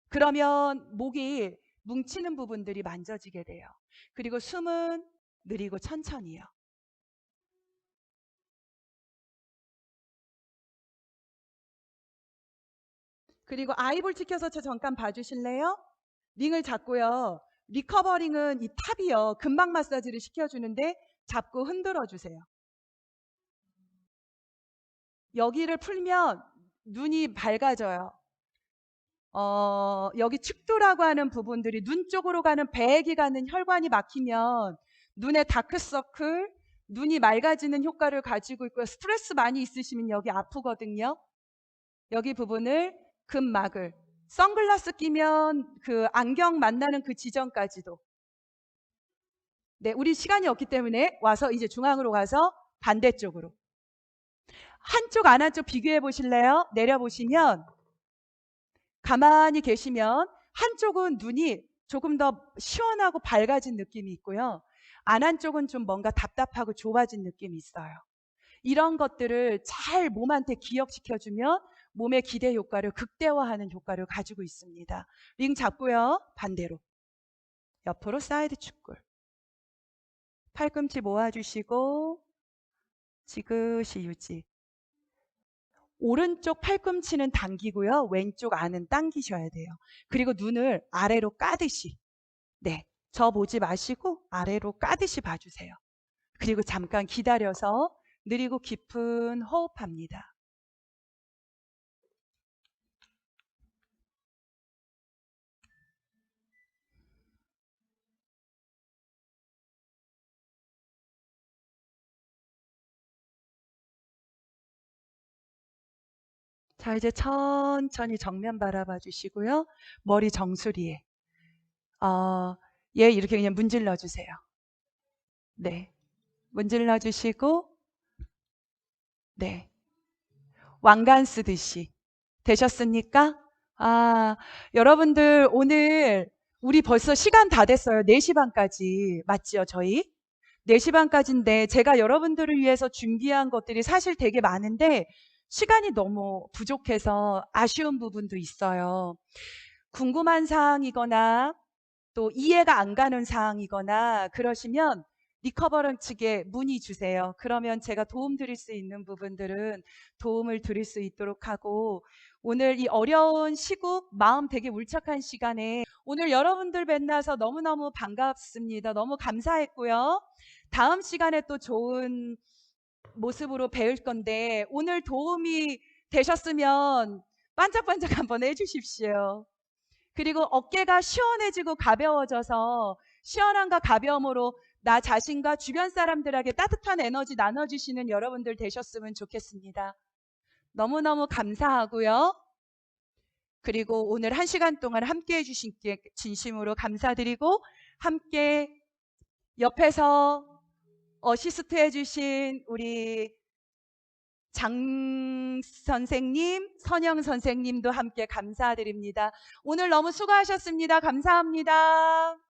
그러면 목이 뭉치는 부분들이 만져지게 돼요. 그리고 숨은 느리고 천천히요. 그리고 아이볼 지켜서 저 잠깐 봐주실래요? 링을 잡고요. 리커버링은 이 탑이요. 근막 마사지를 시켜주는데 잡고 흔들어 주세요. 여기를 풀면 눈이 밝아져요. 여기 축두라고 하는 부분들이 눈 쪽으로 가는 배액이 가는 혈관이 막히면 눈에 다크서클, 눈이 맑아지는 효과를 가지고 있고요. 스트레스 많이 있으시면 여기 아프거든요. 여기 부분을 근막을 선글라스 끼면 그 안경 만나는 그 지점까지도. 네, 우리 시간이 없기 때문에 와서 이제 중앙으로 가서 반대쪽으로. 한쪽 안 한쪽 비교해 보실래요? 내려보시면 가만히 계시면 한쪽은 눈이 조금 더 시원하고 밝아진 느낌이 있고요. 안 한쪽은 좀 뭔가 답답하고 좁아진 느낌이 있어요. 이런 것들을 잘 몸한테 기억시켜주면 몸의 기대 효과를 극대화하는 효과를 가지고 있습니다. 링 잡고요. 반대로. 옆으로 사이드 축굴. 팔꿈치 모아주시고 지그시 유지. 오른쪽 팔꿈치는 당기고요. 왼쪽 안은 당기셔야 돼요. 그리고 눈을 아래로 까듯이. 네, 저 보지 마시고 아래로 까듯이 봐주세요. 그리고 잠깐 기다려서 느리고 깊은 호흡합니다. 자, 이제 천천히 정면 바라봐 주시고요. 머리 정수리에. 얘 이렇게 그냥 문질러 주세요. 네. 문질러 주시고, 네. 왕관 쓰듯이. 되셨습니까? 여러분들 오늘 우리 벌써 시간 다 됐어요. 4시 반까지. 맞죠, 저희? 4시 반까지인데 제가 여러분들을 위해서 준비한 것들이 사실 되게 많은데 시간이 너무 부족해서 아쉬운 부분도 있어요. 궁금한 사항이거나 또 이해가 안 가는 사항이거나 그러시면 리커버랑 측에 문의 주세요. 그러면 제가 도움 드릴 수 있는 부분들은 도움을 드릴 수 있도록 하고, 오늘 이 어려운 시국, 마음 되게 울적한 시간에 오늘 여러분들 만나서 너무너무 반갑습니다. 너무 감사했고요. 다음 시간에 또 좋은 모습으로 배울 건데 오늘 도움이 되셨으면 반짝반짝 한번 해주십시오. 그리고 어깨가 시원해지고 가벼워져서 시원함과 가벼움으로 나 자신과 주변 사람들에게 따뜻한 에너지 나눠주시는 여러분들 되셨으면 좋겠습니다. 너무너무 감사하고요. 그리고 오늘 1시간 동안 함께 해주신 게 진심으로 감사드리고, 함께 옆에서 어시스트 해주신 우리 장 선생님, 선영 선생님도 함께 감사드립니다. 오늘 너무 수고하셨습니다. 감사합니다.